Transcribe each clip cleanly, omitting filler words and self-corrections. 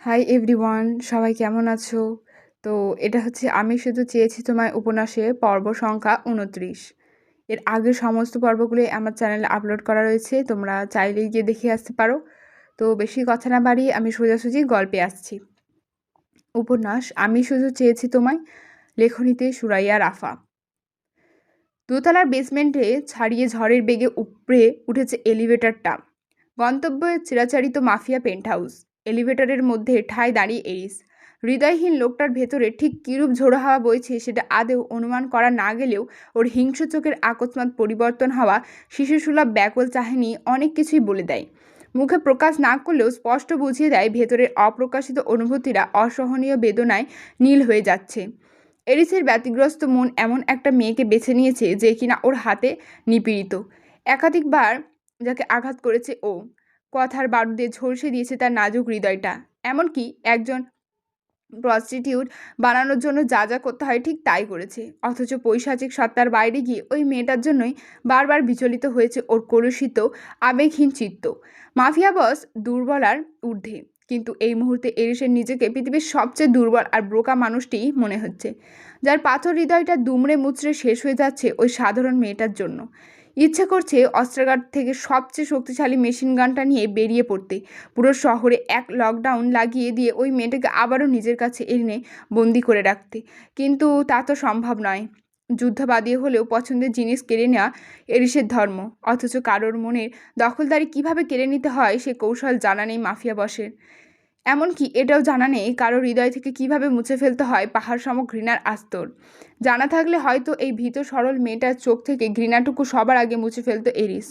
Hi everyone, সবাই কেমন আছো? তো এটা হচ্ছে আমি শুধু চেয়েছি তোমায় উপন্যাসের পর্ব সংখ্যা ২৯। এর আগের সমস্ত পর্বগুলি আমার চ্যানেলে আপলোড করা রয়েছে, তোমরা চাইলেই গিয়ে দেখে আসতে পারো। তো বেশি কথা না বাড়িয়ে আমি সোজাসুজি গল্পে আসছি। উপন্যাস আমি শুধু চেয়েছি তোমায়, লেখনীতে সুরাইয়া রাফা। দোতলার বেসমেন্টে ছাড়িয়ে ঝড়ের বেগে উপড়ে উঠেছে এলিভেটরটা। গন্তব্যে চিরাচরিত মাফিয়া পেন্টহাউস। এলিভেটরের মধ্যে ঠায় দাঁড়িয়ে এরিস। হৃদয়হীন লোকটার ভেতরে ঠিক কিরূপ ঝোড়ো হাওয়া বইছে সেটা আদৌ অনুমান করা না গেলেও ওর হিংস্র চোখের আকস্মাৎ পরিবর্তন হওয়া শিশুসুলভ ব্যাকুল চাহনি অনেক কিছুই বলে দেয়। মুখে প্রকাশ না করলেও স্পষ্ট বুঝিয়ে দেয় ভেতরের অপ্রকাশিত অনুভূতিরা অসহনীয় বেদনায় নীল হয়ে যাচ্ছে। এরিসের ব্যতিগ্রস্ত মন এমন একটা মেয়েকে বেছে নিয়েছে যে কিনা ওর হাতে নিপীড়িত। একাধিকবার যাকে আঘাত করেছে ও, কথার বারুদে ঝলসে দিয়েছে তার নাজুক হৃদয়টা। এমনকি একজন প্রস্টিটিউট বানানোর জন্য যা যা করতে হয় ঠিক তাই করেছে। অথচ পৈশাচিক সত্তার বাইরে গিয়ে ওই মেয়েটার জন্যই বারবার বিচলিত হয়েছে ওর কলুষিত আবেগহীন চিত্ত। মাফিয়া বস দুর্বলার ঊর্ধ্বে, কিন্তু এই মুহূর্তে এরিসের নিজেকে পৃথিবীর সবচেয়ে দুর্বল আর বোকা মানুষটিই মনে হচ্ছে, যার পাথর হৃদয়টা দুমড়ে মুচড়ে শেষ হয়ে যাচ্ছে ওই সাধারণ মেয়েটার জন্য। ইচ্ছে করছে অস্ত্রাগার থেকে সবচেয়ে শক্তিশালী মেশিন গানটা নিয়ে বেরিয়ে পড়তে, পুরো শহরে এক লকডাউন লাগিয়ে দিয়ে ওই মেয়েটাকে আবারও নিজের কাছে এনে বন্দি করে রাখতে। কিন্তু তা তো সম্ভব নয়। যুদ্ধ বাদিয়ে হলেও পছন্দের জিনিস কেড়ে নেওয়া এরিসের ধর্ম, অথচ কারোর মনের দখলদারি কিভাবে কেড়ে নিতে হয় সে কৌশল জানা নেই মাফিয়া বসের। এমনকি এটাও জানা নেই কারো হৃদয় থেকে কিভাবে মুছে ফেলতে হয় পাহাড় সম ঘৃণার আস্তর। জানা থাকলে হয়তো এই ভীত সরল মেয়েটার চোখ থেকে ঘৃণাটুকু সবার আগে মুছে ফেলতো এরিস।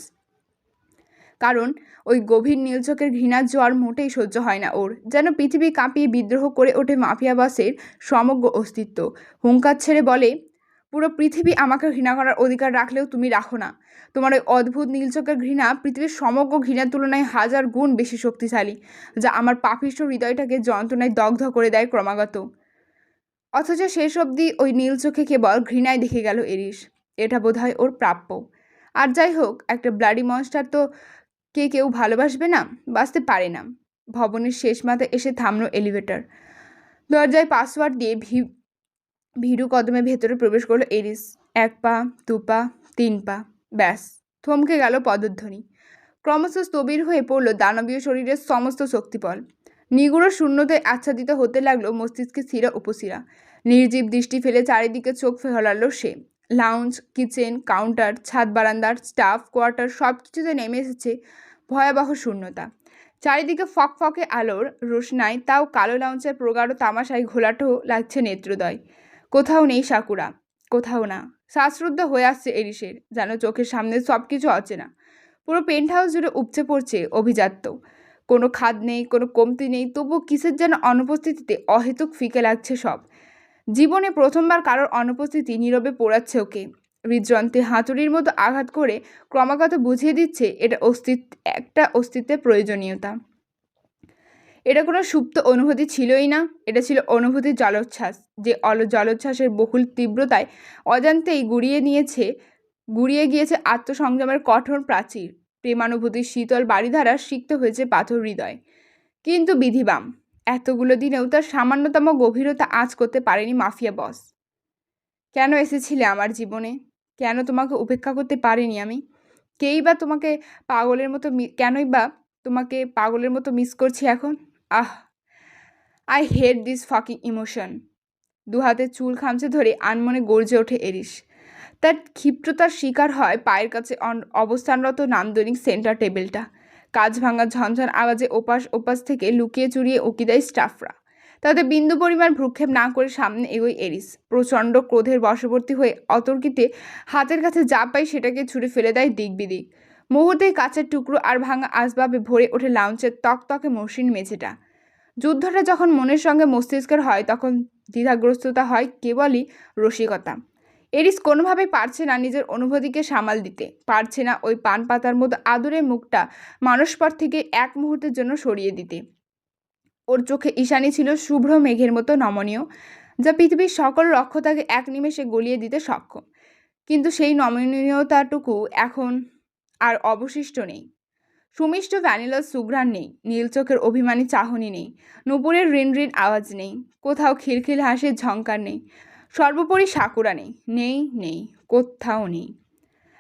কারণ ওই গভীর নীল চোখের ঘৃণার জোয়ার মোটেই সহ্য হয় না ওর। যেন পৃথিবী কাঁপিয়ে বিদ্রোহ করে ওঠে মাফিয়া বসের সমগ্র অস্তিত্ব। হুঙ্কার ছেড়ে বলে, পুরো পৃথিবী আমাকে ঘৃণা করার অধিকার রাখলেও তুমি রাখো না। তোমার ওই অদ্ভুত নীল চোখের ঘৃণা পৃথিবীর সমগ্র ঘৃণার তুলনায় 1000 গুণ বেশি শক্তিশালী, যা আমার পাপিষ্ঠ হৃদয়টাকে যন্ত্রণায় দগ্ধ করে দেয় ক্রমাগত। অথচ শেষ অবধি ওই নীল চোখে কেবল ঘৃণায় দেখে গেল এরিস। এটা বোধহয় ওর প্রাপ্য। আর যাই হোক, একটা ব্লাডি মনস্টার তো কেউ ভালোবাসবে না, বাঁচতে পারে না। ভবনের শেষ মাথায় এসে থামলো এলিভেটর। দরজায় পাসওয়ার্ড দিয়ে ভীরু কদমে ভেতরে প্রবেশ করলো এরিস। 1 পা, 2 পা, 3 পা, ব্যাস থমকে গেল পদধ্বনি। ক্রমশ স্থবির হয়ে পড়ল দানবীয় শরীরের সমস্ত শক্তিবল। নিগুড়ো শূন্যতায় আচ্ছাদিত হতে লাগলো মস্তিষ্কের শিরা উপশিরা। নির্জীব দৃষ্টি ফেলে চারিদিকে চোখ ফেরালো সে। লাউঞ্জ, কিচেন, কাউন্টার, ছাদ বারান্দার, স্টাফ কোয়ার্টার সব কিছুতে নেমে এসেছে ভয়াবহ শূন্যতা। চারিদিকে ফকফকে আলোর রোশনায় তাও কালো লাউঞ্জের প্রগাঢ় তামাশায় ঘোলাটো লাগছে নেত্রোদয়। কোথাও নেই সাকুরা, কোথাও না। শ্বাসরুদ্ধ হয়ে আসছে এরিসের, যেন চোখের সামনে সব কিছু অচেনা। পুরো পেন্ট হাউস জুড়ে উপচে পড়ছে অভিজাত্য। কোনো খাদ নেই, কোনো কমতি নেই, তবু কিসের যেন অনুপস্থিতিতে অহেতুক ফিকে লাগছে সব। জীবনে প্রথমবার কারোর অনুপস্থিতি নীরবে পোড়াচ্ছে ওকে। হৃদযন্ত্রে হাতুড়ির মতো আঘাত করে ক্রমাগত বুঝিয়ে দিচ্ছে এটা একটা অস্তিত্বের প্রয়োজনীয়তা। এটা কোনো সুপ্ত অনুভূতি ছিলই না, এটা ছিল অনুভূতির জলোচ্ছ্বাস, যে জলোচ্ছ্বাসের বহুল তীব্রতায় অজান্তেই গুড়িয়ে গিয়েছে আত্মসংযমের কঠোর প্রাচীর। প্রেমানুভূতির শীতল বাড়িধারা সিক্ত হয়েছে পাথর হৃদয়। কিন্তু বিধিবাম, এতগুলো দিনেও তার সামান্যতম গভীরতা আঁচ করতে পারেনি মাফিয়া বস। কেন এসেছিলে আমার জীবনে? কেন তোমাকে উপেক্ষা করতে পারিনি আমি? কেনই বা তোমাকে পাগলের মতো মিস করছি এখন? Ah, I hate this fucking emotion. দুহাতে চুল খামচে ধরে আনমনে গর্জে ওঠে এরিস। তার ক্ষিপ্রতার শিকার হয় পায়ের কাছে অবস্থানরত নান্দনিক সেন্টার টেবিলটা। কাজ ভাঙা ঝনঝন আওয়াজে ওপাশ থেকে লুকিয়ে চুরিয়ে উকি দেয় স্টাফরা। তাতে বিন্দু পরিমাণ ভ্রুক্ষেপ না করে সামনে এগোয় এরিস। প্রচণ্ড ক্রোধের বশবর্তী হয়ে অতর্কিতে হাতের কাছে যা পায় সেটাকে ছুঁড়ে ফেলে দেয় দিক বিদিক। মুহূর্তেই কাচের টুকরো আর ভাঙা আসবাবে ভরে ওঠে লাউঞ্চের তকতকে মসৃণ মেঝেটা। যুদ্ধটা যখন মনের সঙ্গে মস্তিষ্কের হয়, তখন দ্বিধাগ্রস্ততা হয় কেবলই রসিকতা। এরিস কোনোভাবেই পারছে না নিজের অনুভূতিকে সামাল দিতে, পারছে না ওই পান পাতার মতো আদুরে মুখটা মানসপট থেকে এক মুহূর্তের জন্য সরিয়ে দিতে। ওর চোখে ঈশানী ছিল শুভ্র মেঘের মতো নমনীয়, যা পৃথিবীর সকল রক্ষতাকে এক নিমেষে গলিয়ে দিতে সক্ষম। কিন্তু সেই নমনীয়তাটুকু এখন আর অবশিষ্ট নেই। সুমিষ্ট ভ্যানিলার সুঘ্রাণ নেই, নীল চোখের অভিমানী চাহনি নেই, নুপুরের রিন রিন আওয়াজ নেই, কোথাও খিলখিল হাসির ঝংকার নেই, সর্বোপরি সাকুরা নেই, নেই নেই, কোথাও নেই।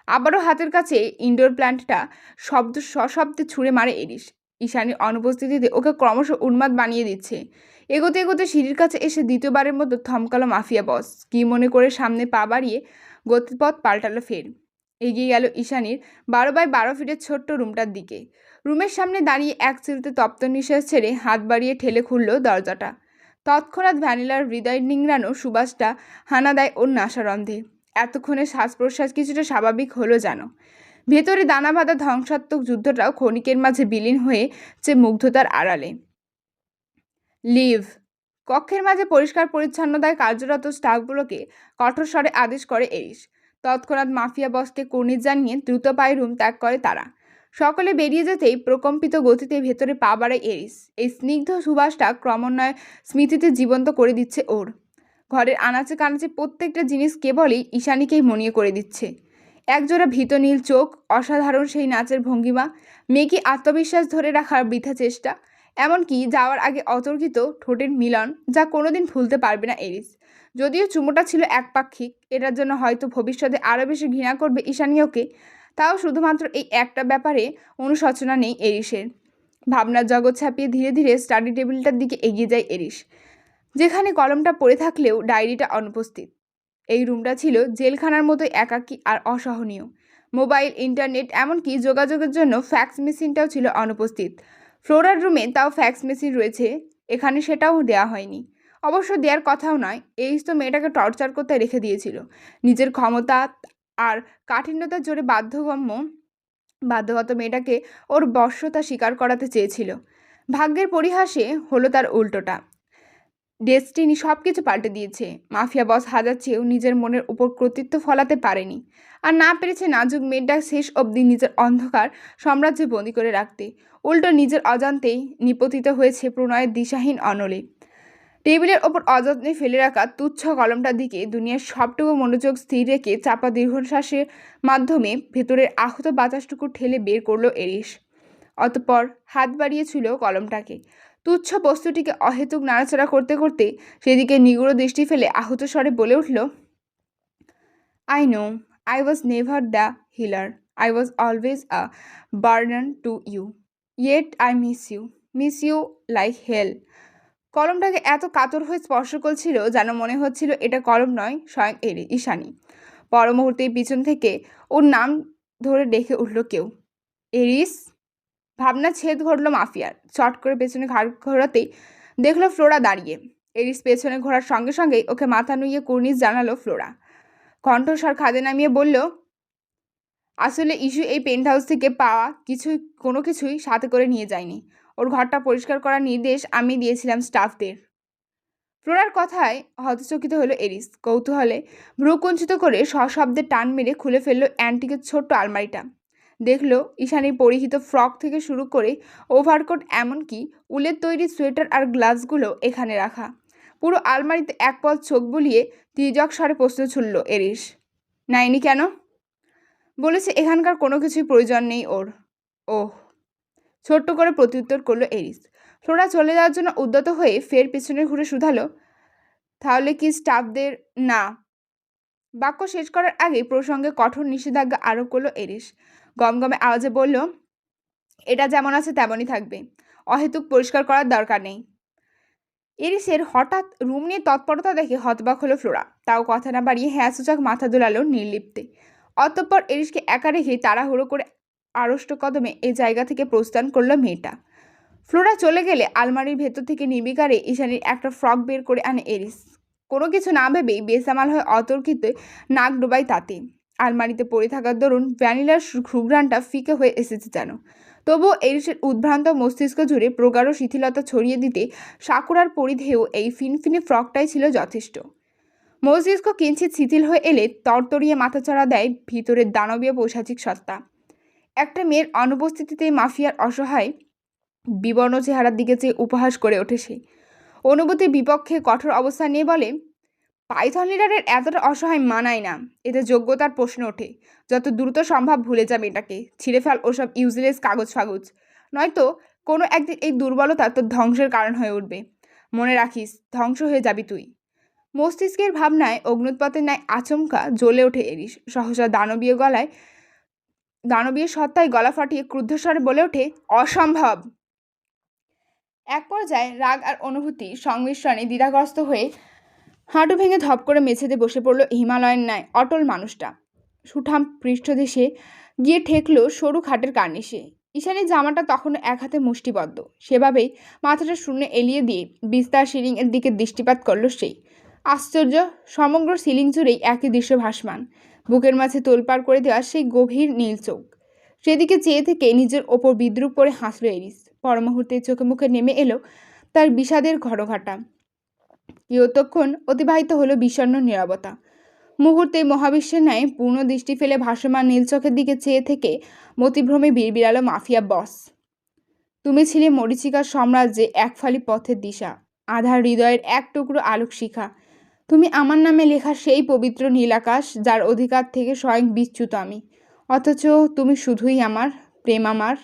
আবারও হাতের কাছে ইনডোর প্ল্যান্টটা সশব্দে ছুঁড়ে মারে এরিস। ঈশানীর অনুপস্থিতিতে ওকে ক্রমশ উন্মাদ বানিয়ে দিচ্ছে। এগোতে এগোতে সিঁড়ির কাছে এসে দ্বিতীয়বারের মতো থমকালো মাফিয়া বস। কি মনে করে সামনে পা বাড়িয়ে গতিপথ পাল্টালো ফের। এগিয়ে গেল ঈশানীর 12 বাই 12 ফিটের ছোট্ট রুমটার দিকে। রুমের সামনে দাঁড়িয়ে এক চিলতে তপ্ত নিঃশ্বাস ছেড়ে হাত বাড়িয়ে ঠেলে খুলল দরজাটা। তৎক্ষণাৎ ভ্যানিলার হৃদয় নিংড়ানো সুবাসটা হানা দেয় ওর নাসারন্ধে। এতক্ষণে শ্বাস প্রশ্বাস কিছুটা স্বাভাবিক হলো যেন। ভেতরে দানা বাঁধা ধ্বংসাত্মক যুদ্ধটাও ক্ষণিকের মাঝে বিলীন হয়েছে মুগ্ধতার আড়ালে। লিভ। কক্ষের মাঝে পরিষ্কার পরিচ্ছন্নতায় কার্যরত স্টাফগুলোকে কঠোর স্বরে আদেশ করে এরিস। তৎক্ষণাৎ মাফিয়া বসকে কুর্নিশ জানিয়ে দ্রুত পায়ে রুম ত্যাগ করে তারা। সকলে বেরিয়ে যেতেই প্রকম্পিত গতিতে ভেতরে পা বাড়ায় এরিস। এই স্নিগ্ধ সুবাসটা ক্রমান্বয়ে স্মৃতিতে জীবন্ত করে দিচ্ছে ওর। ঘরের আনাচে কানাচে প্রত্যেকটা জিনিস কেবলই ঈশানীকেই মনিয়ে করে দিচ্ছে। একজোড়া ভীত নীল চোখ, অসাধারণ সেই নাচের ভঙ্গিমা, মেকি আত্মবিশ্বাস ধরে রাখার বৃথা চেষ্টা, এমনকি যাওয়ার আগে অতর্কিত ঠোঁটের মিলন, যা কোনোদিন ভুলতে পারবে না এরিস। যদিও চুমোটা ছিল একপাক্ষিক, এটার জন্য হয়তো ভবিষ্যতে আরও বেশি ঘৃণা করবে ঈশানী ওকে, তাও শুধুমাত্র এই একটা ব্যাপারে অনুশোচনা নেই এরিসের। ভাবনার জগৎ ছাপিয়ে ধীরে ধীরে স্টাডি টেবিলটার দিকে এগিয়ে যায় এরিস, যেখানে কলমটা পড়ে থাকলেও ডায়েরিটা অনুপস্থিত। এই রুমটা ছিল জেলখানার মতোই একাকী আর অসহনীয়। মোবাইল, ইন্টারনেট, এমনকি যোগাযোগের জন্য ফ্যাক্স মেশিনটাও ছিল অনুপস্থিত। ফ্লোরার রুমে তাও ফ্যাক্স মেশিন রয়েছে, এখানে সেটাও দেওয়া হয়নি। অবশ্য দেওয়ার কথাও নয়, এই তো মেয়েটাকে টর্চার করতে রেখে দিয়েছিল। নিজের ক্ষমতা আর কাঠিন্যতার জোরে বাধ্যগত মেয়েটাকে ওর বশ্যতা স্বীকার করাতে চেয়েছিল। ভাগ্যের পরিহাসে হলো তার উল্টোটা। ডেস্টিনি সব কিছু পাল্টে দিয়েছে। মাফিয়া বস হাজার চেয়েও নিজের মনের উপর কর্তৃত্ব ফলাতে পারেনি, আর না পেরেছে নাজুক মেয়েটা শেষ অবধি নিজের অন্ধকার সাম্রাজ্যে বন্দি করে রাখতে। উল্টো নিজের অজান্তেই নিপতিত হয়েছে প্রণয়ের দিশাহীন অনলে। টেবিলের ওপর অযত্নে ফেলে রাখা তুচ্ছ কলমটার দিকে দুনিয়ার সবটুকু মনোযোগ স্থির রেখে চাপা দীর্ঘশ্বাসের মাধ্যমে ভেতরের আহত বাতাসটুকু ঠেলে বের করলো এরিস। অতঃপর হাত বাড়িয়েছিল কলমটাকে। তুচ্ছ বস্তুটিকে অহেতুক নাড়াচাড়া করতে করতে সেদিকে নিগুড় দৃষ্টি ফেলে আহত স্বরে বলে উঠল, I know I was never the healer, I was always a burden to you, yet I miss you like hell. কলমটাকে এত কাতর হয়ে স্পর্শ করছিল যেন মনে হচ্ছিল এটা কলম নয়, স্বয়ং ঈশানী। পর মুহূর্তেই পিছন থেকে ওর নাম ধরে ডেকে উঠল কেউ। এরিস। ভাবনা ছেদ ঘটল মাফিয়ার। চট করে পেছনে ঘাড় ঘোরাতেই দেখলো ফ্লোরা দাঁড়িয়ে। এরিস পেছনে ঘোরার সঙ্গে সঙ্গেই ওকে মাথা নুইয়ে কুর্নিশ জানালো ফ্লোরা। কণ্ঠস্বর খাদে নামিয়ে বলল, আসলে ইস্যু এই পেন্ট হাউস থেকে পাওয়া কোনো কিছুই সাথে করে নিয়ে যায়নি। ওর ঘরটা পরিষ্কার করার নির্দেশ আমি দিয়েছিলাম স্টাফদের। ফ্লোরার কথায় হতচকিত হলো এরিস। কৌতূহলে ভ্রুকুঞ্চিত করে সশব্দে টান মেরে খুলে ফেললো অ্যান্টিকের ছোট্ট আলমারিটা। দেখলো ঈশানীর পরিহিত ফ্রক থেকে শুরু করে ওভারকোট, এমনকি উলের তৈরি সোয়েটার আর গ্লাভসগুলো এখানে রাখা। পুরো আলমারিতে এক পল চোখ বুলিয়ে তির্যক স্বরে প্রশ্ন ছুড়ল এরিস, নাইনি কেন? বলেছে এখানকার কোনো কিছুই প্রয়োজন নেই ওর। ওহ, ছোট্ট করে প্রত্যুত্তর করলো এরিস। ফ্লোরা চলে যাওয়ার জন্য উদ্যত হয়ে ফের পিছনে ঘুরে শুধালো, তাহলে কি স্টাফদের? না। বাক্য শেষ করার আগেই প্রসঙ্গে কঠোর নিষেধাজ্ঞা আরোপ করলো এরিস। গমগমে আওয়াজে বলল, এটা যেমন আছে তেমনই থাকবে, অহেতুক পরিষ্কার করার দরকার নেই। এরিসের হঠাৎ রুম নিয়ে তৎপরতা দেখে হতবাক হলো ফ্লোরা। তাও কথা না বাড়িয়ে হ্যাঁ সূচক মাথা দোলালো নির্লিপ্তে। অতঃপর এরিসকে একা রেখে তাড়াহুড়ো করে আড়ষ্ট কদমে এই জায়গা থেকে প্রস্থান করলো মেয়েটা। ফ্লোরা চলে গেলে আলমারির ভেতর থেকে নির্বিকারে ঈশানীর একটা ফ্রক বের করে আনে এরিস। কোনো কিছু না ভেবেই বেসামাল হয়ে অতর্কিত নাক ডোবায় তাতে। আলমারিতে পড়ে থাকার দরুন ভ্যানিলার সুঘ্রাণটা ফিকে হয়ে এসেছে যেন। তবুও এরিসের উদ্ভ্রান্ত মস্তিষ্ক জুড়ে প্রগাঢ় শিথিলতা ছড়িয়ে দিতে সাকুরার পরিধেয় এই ফিনফিনে ফ্রকটাই ছিল যথেষ্ট। মস্তিষ্ক কিঞ্চিত শিথিল হয়ে এলে তরতরিয়ে মাথাচাড়া দেয় ভিতরের দানবীয় পৈশাচিক সত্তা। একটা মেয়ের অনুপস্থিতিতে মাফিয়ার অসহায় বিবর্ণ চেহারার দিকে চেয়ে উপহাস করে ওঠে সে। অনুভূতির বিপক্ষে কঠোর অবস্থান নিয়ে বলে, পাইথন লিডারের এতটা অসহায় মানায় না। এতে যোগ্যতার প্রশ্ন ওঠে। যত দ্রুত সম্ভব ভুলে যাবে এটাকে, ছিঁড়ে ফেল ওসব ইউজলেস কাগজ ফাগজ, নয়তো কোনো একদিন এই দুর্বলতা তোর ধ্বংসের কারণ হয়ে উঠবে। মনে রাখিস, ধ্বংস হয়ে যাবি তুই। মস্তিষ্কের ভাবনায় অগ্নুৎপাতের ন্যায় আচমকা জ্বলে ওঠে এরিস। সহসা দানবীয় সত্তায় গলা ফাটিয়ে ক্রুদ্ধস্বরে বলে ওঠে, অসম্ভব। এক পর্যায়ে রাগ আর অনুভূতির সংমিশ্রণে দ্বিধাগ্রস্ত হয়ে হাঁটু ভেঙে ধপ করে মেঝেতে বসে পড়ল হিমালয়ের ন্যায় অটল মানুষটা। সুঠাম পৃষ্ঠদেশে গিয়ে ঠেকল সরু খাটের কার্নিশে। ঈশানীর জামাটা তখনও এক হাতে মুষ্টিবদ্ধ। সেভাবেই মাথাটা শূন্য এলিয়ে দিয়ে বিস্তার সিলিংয়ের দিকে দৃষ্টিপাত করল সেই। আশ্চর্য, সমগ্র সিলিং জুড়েই একই দৃশ্য ভাসমান। বুকের মাঝে তোলপাড় করে দেওয়া সেই গভীর নীল চোখ। সেদিকে চেয়ে থেকে নিজের ওপর বিদ্রুপ করে হাসল এরিস। পরমুহূর্তে চোখে মুখে নেমে এলো তার বিষাদের ঘটঘাটা। কিয়তক্ষণ অতিবাহিত হলো বিষণ্ণ নীরবতা। মুহূর্তে মহাবিশ্বের ন্যায় পূর্ণ দৃষ্টি ফেলে ভাসমান নীল চোখের দিকে চেয়ে থেকে মতিভ্রমে বিড়বিড়ালো মাফিয়া বস। তুমি ছিলে মরীচিকার সাম্রাজ্যে এক ফালি পথের দিশা, আধার হৃদয়ের এক টুকরো আলোক শিখা। তুমি আমার নামে লেখা সেই পবিত্র নীল আকাশ, যার অধিকার থেকে স্বয়ং বিচ্যুত আমি। অথচ তুমি শুধুই আমার প্রেম। আমার।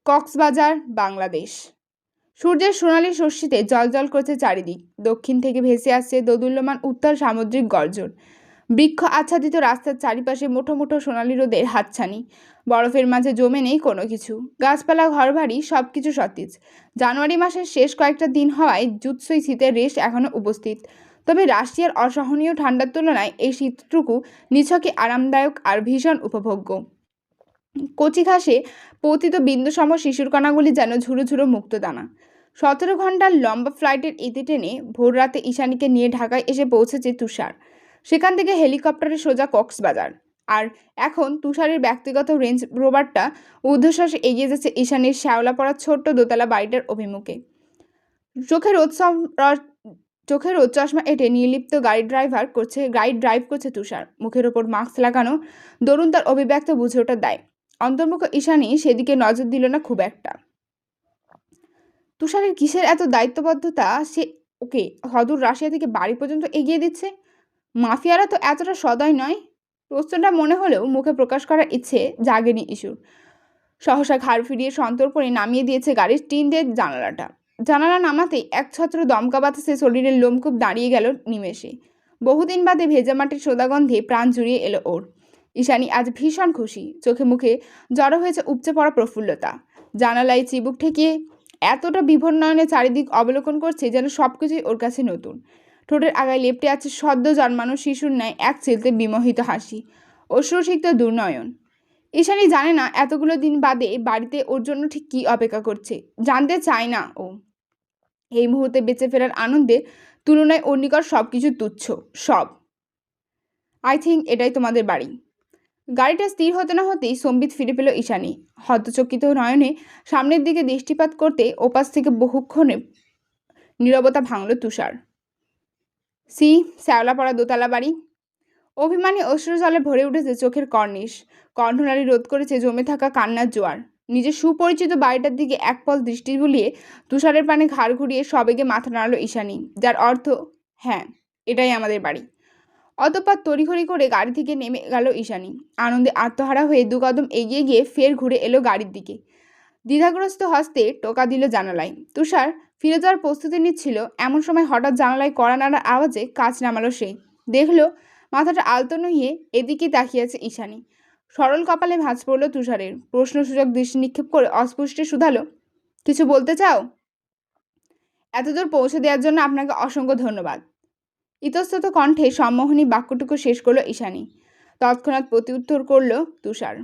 কক্সবাজার, বাংলাদেশ। সূর্যের সোনালি শস্যিতে জলজল করছে চারিদিক। দক্ষিণ থেকে ভেসে আসছে দোদুল্যমান উত্তর সামুদ্রিক গর্জন। বৃক্ষ আচ্ছাদিত রাস্তার চারিপাশে মুঠো মুঠো সোনালি রোদের হাতছানি। বরফের মাঝে জমে নেই কোনো কিছু। গাছপালা, ঘরবাড়ি, সব কিছু সতেজ। জানুয়ারি মাসের শেষ কয়েকটা দিন হওয়ায় জুৎসই শীতের রেশ এখনও উপস্থিত। তবে রাশিয়ার অসহনীয় ঠান্ডার তুলনায় এই শীতটুকু নিছকই আরামদায়ক আর ভীষণ উপভোগ্য। কচি ঘাসে পতিত বিন্দুসম শিশুর কণাগুলি যেন ঝুরো ঝুরো মুক্তদানা। 17 ঘন্টার লম্বা ফ্লাইটের ইতি টেনে ভোর রাতে ঈশানীকে নিয়ে ঢাকায় এসে পৌঁছেছে তুষার। সেখান থেকে হেলিকপ্টারে সোজা কক্সবাজার। আর এখন তুষারের ব্যক্তিগত রেঞ্জ রোভারটা ঊর্ধ্বশ্বাসে এগিয়ে যাচ্ছে ঈশানীর শ্যাওলা পড়া ছোট্ট দোতলা বাড়িটার অভিমুখে। চোখে রোদ চশমা এঁটে নির্লিপ্ত গাড়ি ড্রাইভ করছে তুষার। মুখের ওপর মাস্ক লাগানো, দরুন তার অভিব্যক্ত বুঝে ওঠার দায়। অন্তর্মুখ ঈশানী সেদিকে নজর দিল না খুব একটা। তুষারের কিসের এত দায়িত্ববদ্ধতা? সে ওকে সদূর রাশিয়া থেকে বাড়ি পর্যন্ত এগিয়ে দিচ্ছে। মাফিয়ারা তো এতটা সদয় নয়। প্রশ্নটা মনে হলেও মুখে প্রকাশ করার ইচ্ছে জাগেনি ইস্যুর। সহসা ঘাড় ফিরিয়ে সন্তর্পণে নামিয়ে দিয়েছে গাড়ির টিনের জানালাটা। জানালা নামাতেই এক ছত্র দমকা বাতাসে শরীরের লোমকূপ দাঁড়িয়ে গেল নিমেষে। বহুদিন বাদে ভেজা মাটির সোদাগন্ধে প্রাণ জুড়িয়ে এলো ওর। ঈশানী আজ ভীষণ খুশি। চোখে মুখে জড়ো হয়েছে উপচে পড়া প্রফুল্লতা। জানালায় চিবুক ঠেকিয়ে এতটা বিভোর নয়নে চারিদিক অবলোকন করছে যেন সবকিছুই ওর কাছে নতুন। ঠোঁটের আগায় লেপ্টে আছে সদ্য জন্মানো শিশুর ন্যায় এক চিলতে বিমোহিত হাসি, অশ্রুসিক্ত দুর্নয়ন। ঈশানী জানে না এতগুলো দিন বাদে বাড়িতে ওর জন্য ঠিক কী অপেক্ষা করছে। জানতে চায় না ও। এই মুহূর্তে বেঁচে ফেরার আনন্দের তুলনায় ওর নিকট সব কিছু তুচ্ছ। সব। আই থিঙ্ক এটাই তোমাদের বাড়ি। গাড়িটা স্থির হতে না হতেই সম্বিত ফিরে পেল ঈশানী। হতচকিত নয়নে সামনের দিকে দৃষ্টিপাত করতে ওপাশ থেকে বহুক্ষণে নীরবতা ভাঙল তুষার। শ্যাওলা পড়া দোতলা বাড়ি। অভিমানী অশ্রুজলে ভরে উঠেছে চোখের কর্নিশ। কণ্ঠনালী রোধ করেছে জমে থাকা কান্নার জোয়ার। নিজের সুপরিচিত বাড়িটার দিকে এক পল দৃষ্টি বুলিয়ে তুষারের পানে ঘাড় ঘুরিয়ে সবেগে মাথা নাড়ল ঈশানী, যার অর্থ হ্যাঁ, এটাই আমাদের বাড়ি। অতঃপর তড়িঘড়ি করে গাড়ি থেকে নেমে গেল ঈশানী। আনন্দে আত্মহারা হয়ে দু কদম এগিয়ে গিয়ে ফের ঘুরে এলো গাড়ির দিকে। দ্বিধাগ্রস্ত হস্তে টোকা দিল জানালায়। তুষার ফিরে যাওয়ার প্রস্তুতি নিচ্ছিল, এমন সময় হঠাৎ জানালায় কড়া নাড়ার আওয়াজে কাঁচ নামালো সে। দেখল মাথাটা আলতো নুইয়ে এদিকে তাকিয়ে আছে ঈশানী। সরল কপালে ভাঁজ পড়ল তুষারের। প্রশ্নসূচক দৃষ্টি নিক্ষেপ করে অস্পষ্টে শুধালো, কিছু বলতে চাও? এতদূর পৌঁছে দেওয়ার জন্য আপনাকে অসংখ্য ধন্যবাদ। ইতস্তত কণ্ঠে সম্মোহনী বাক্যটুকু শেষ করল ঈশানী। তৎক্ষণাৎ প্রত্যুত্তর করল তুষার,